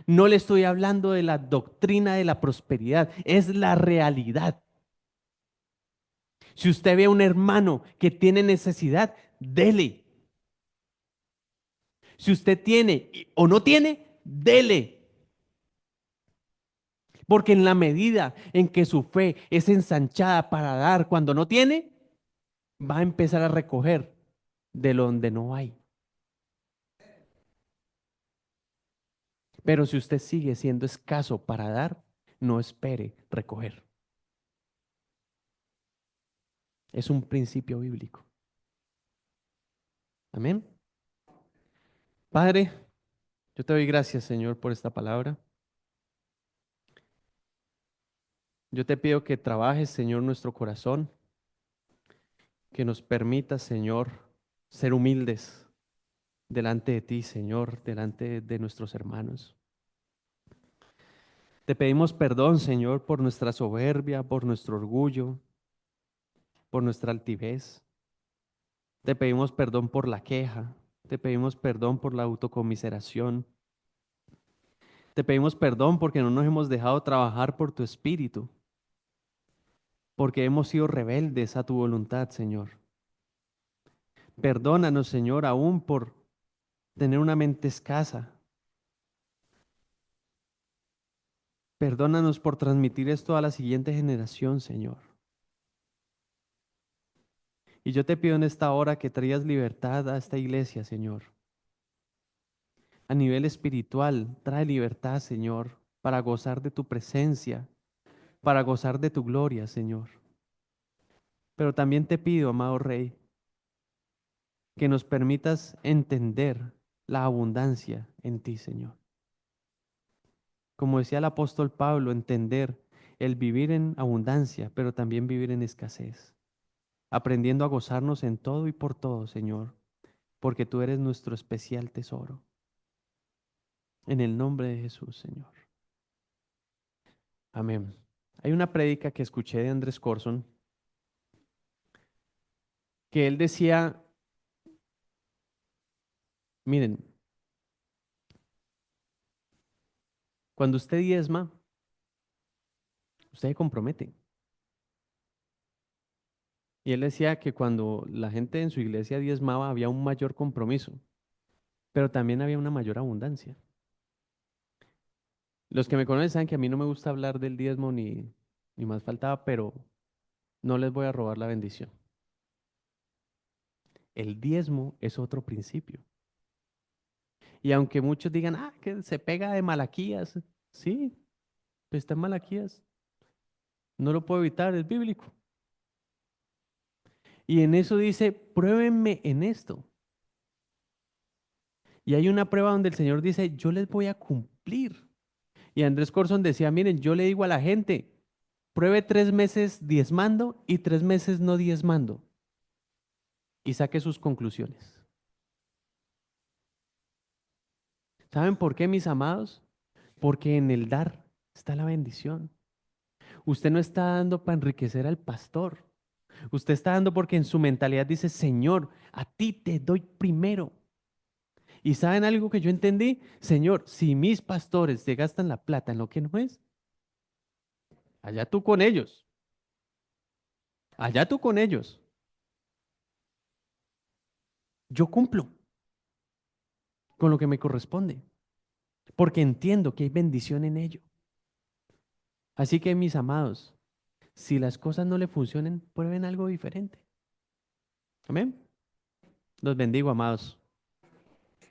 No le estoy hablando de la doctrina de la prosperidad, es la realidad. Si usted ve a un hermano que tiene necesidad, dele. Si usted tiene o no tiene, dele. Porque en la medida en que su fe es ensanchada para dar cuando no tiene, va a empezar a recoger de donde no hay. Pero si usted sigue siendo escaso para dar, no espere recoger. Es un principio bíblico. Amén. Padre, yo te doy gracias, Señor, por esta palabra. Yo te pido que trabajes, Señor, nuestro corazón, que nos permitas, Señor, ser humildes delante de ti, Señor, delante de nuestros hermanos. Te pedimos perdón, Señor, por nuestra soberbia, por nuestro orgullo, por nuestra altivez. Te pedimos perdón por la queja. Te pedimos perdón por la autocomiseración. Te pedimos perdón porque no nos hemos dejado trabajar por tu espíritu, porque hemos sido rebeldes a tu voluntad, Señor. Perdónanos, Señor, aún por tener una mente escasa. Perdónanos por transmitir esto a la siguiente generación, Señor. Y yo te pido en esta hora que traigas libertad a esta iglesia, Señor. A nivel espiritual, trae libertad, Señor, para gozar de tu presencia, para gozar de tu gloria, Señor. Pero también te pido, amado Rey, que nos permitas entender la abundancia en ti, Señor. Como decía el apóstol Pablo, entender el vivir en abundancia, pero también vivir en escasez, aprendiendo a gozarnos en todo y por todo, Señor, porque tú eres nuestro especial tesoro. En el nombre de Jesús, Señor. Amén. Hay una prédica que escuché de Andrés Corson que él decía, miren, cuando usted diezma, usted se compromete. Y él decía que cuando la gente en su iglesia diezmaba había un mayor compromiso, pero también había una mayor abundancia. Los que me conocen saben que a mí no me gusta hablar del diezmo ni más faltaba, pero no les voy a robar la bendición. El diezmo es otro principio. Y aunque muchos digan, que se pega de Malaquías, sí, pues está en Malaquías. No lo puedo evitar, es bíblico. Y en eso dice, pruébenme en esto. Y hay una prueba donde el Señor dice, yo les voy a cumplir. Y Andrés Corson decía, miren, yo le digo a la gente, pruebe 3 meses diezmando y 3 meses no diezmando y saque sus conclusiones. ¿Saben por qué, mis amados? Porque en el dar está la bendición. Usted no está dando para enriquecer al pastor. Usted está dando porque en su mentalidad dice, Señor, a ti te doy primero. ¿Y saben algo que yo entendí? Señor, si mis pastores se gastan la plata en lo que no es, allá tú con ellos. Allá tú con ellos. Yo cumplo con lo que me corresponde, porque entiendo que hay bendición en ello. Así que, mis amados, si las cosas no le funcionen, prueben algo diferente. Amén. Los bendigo, amados.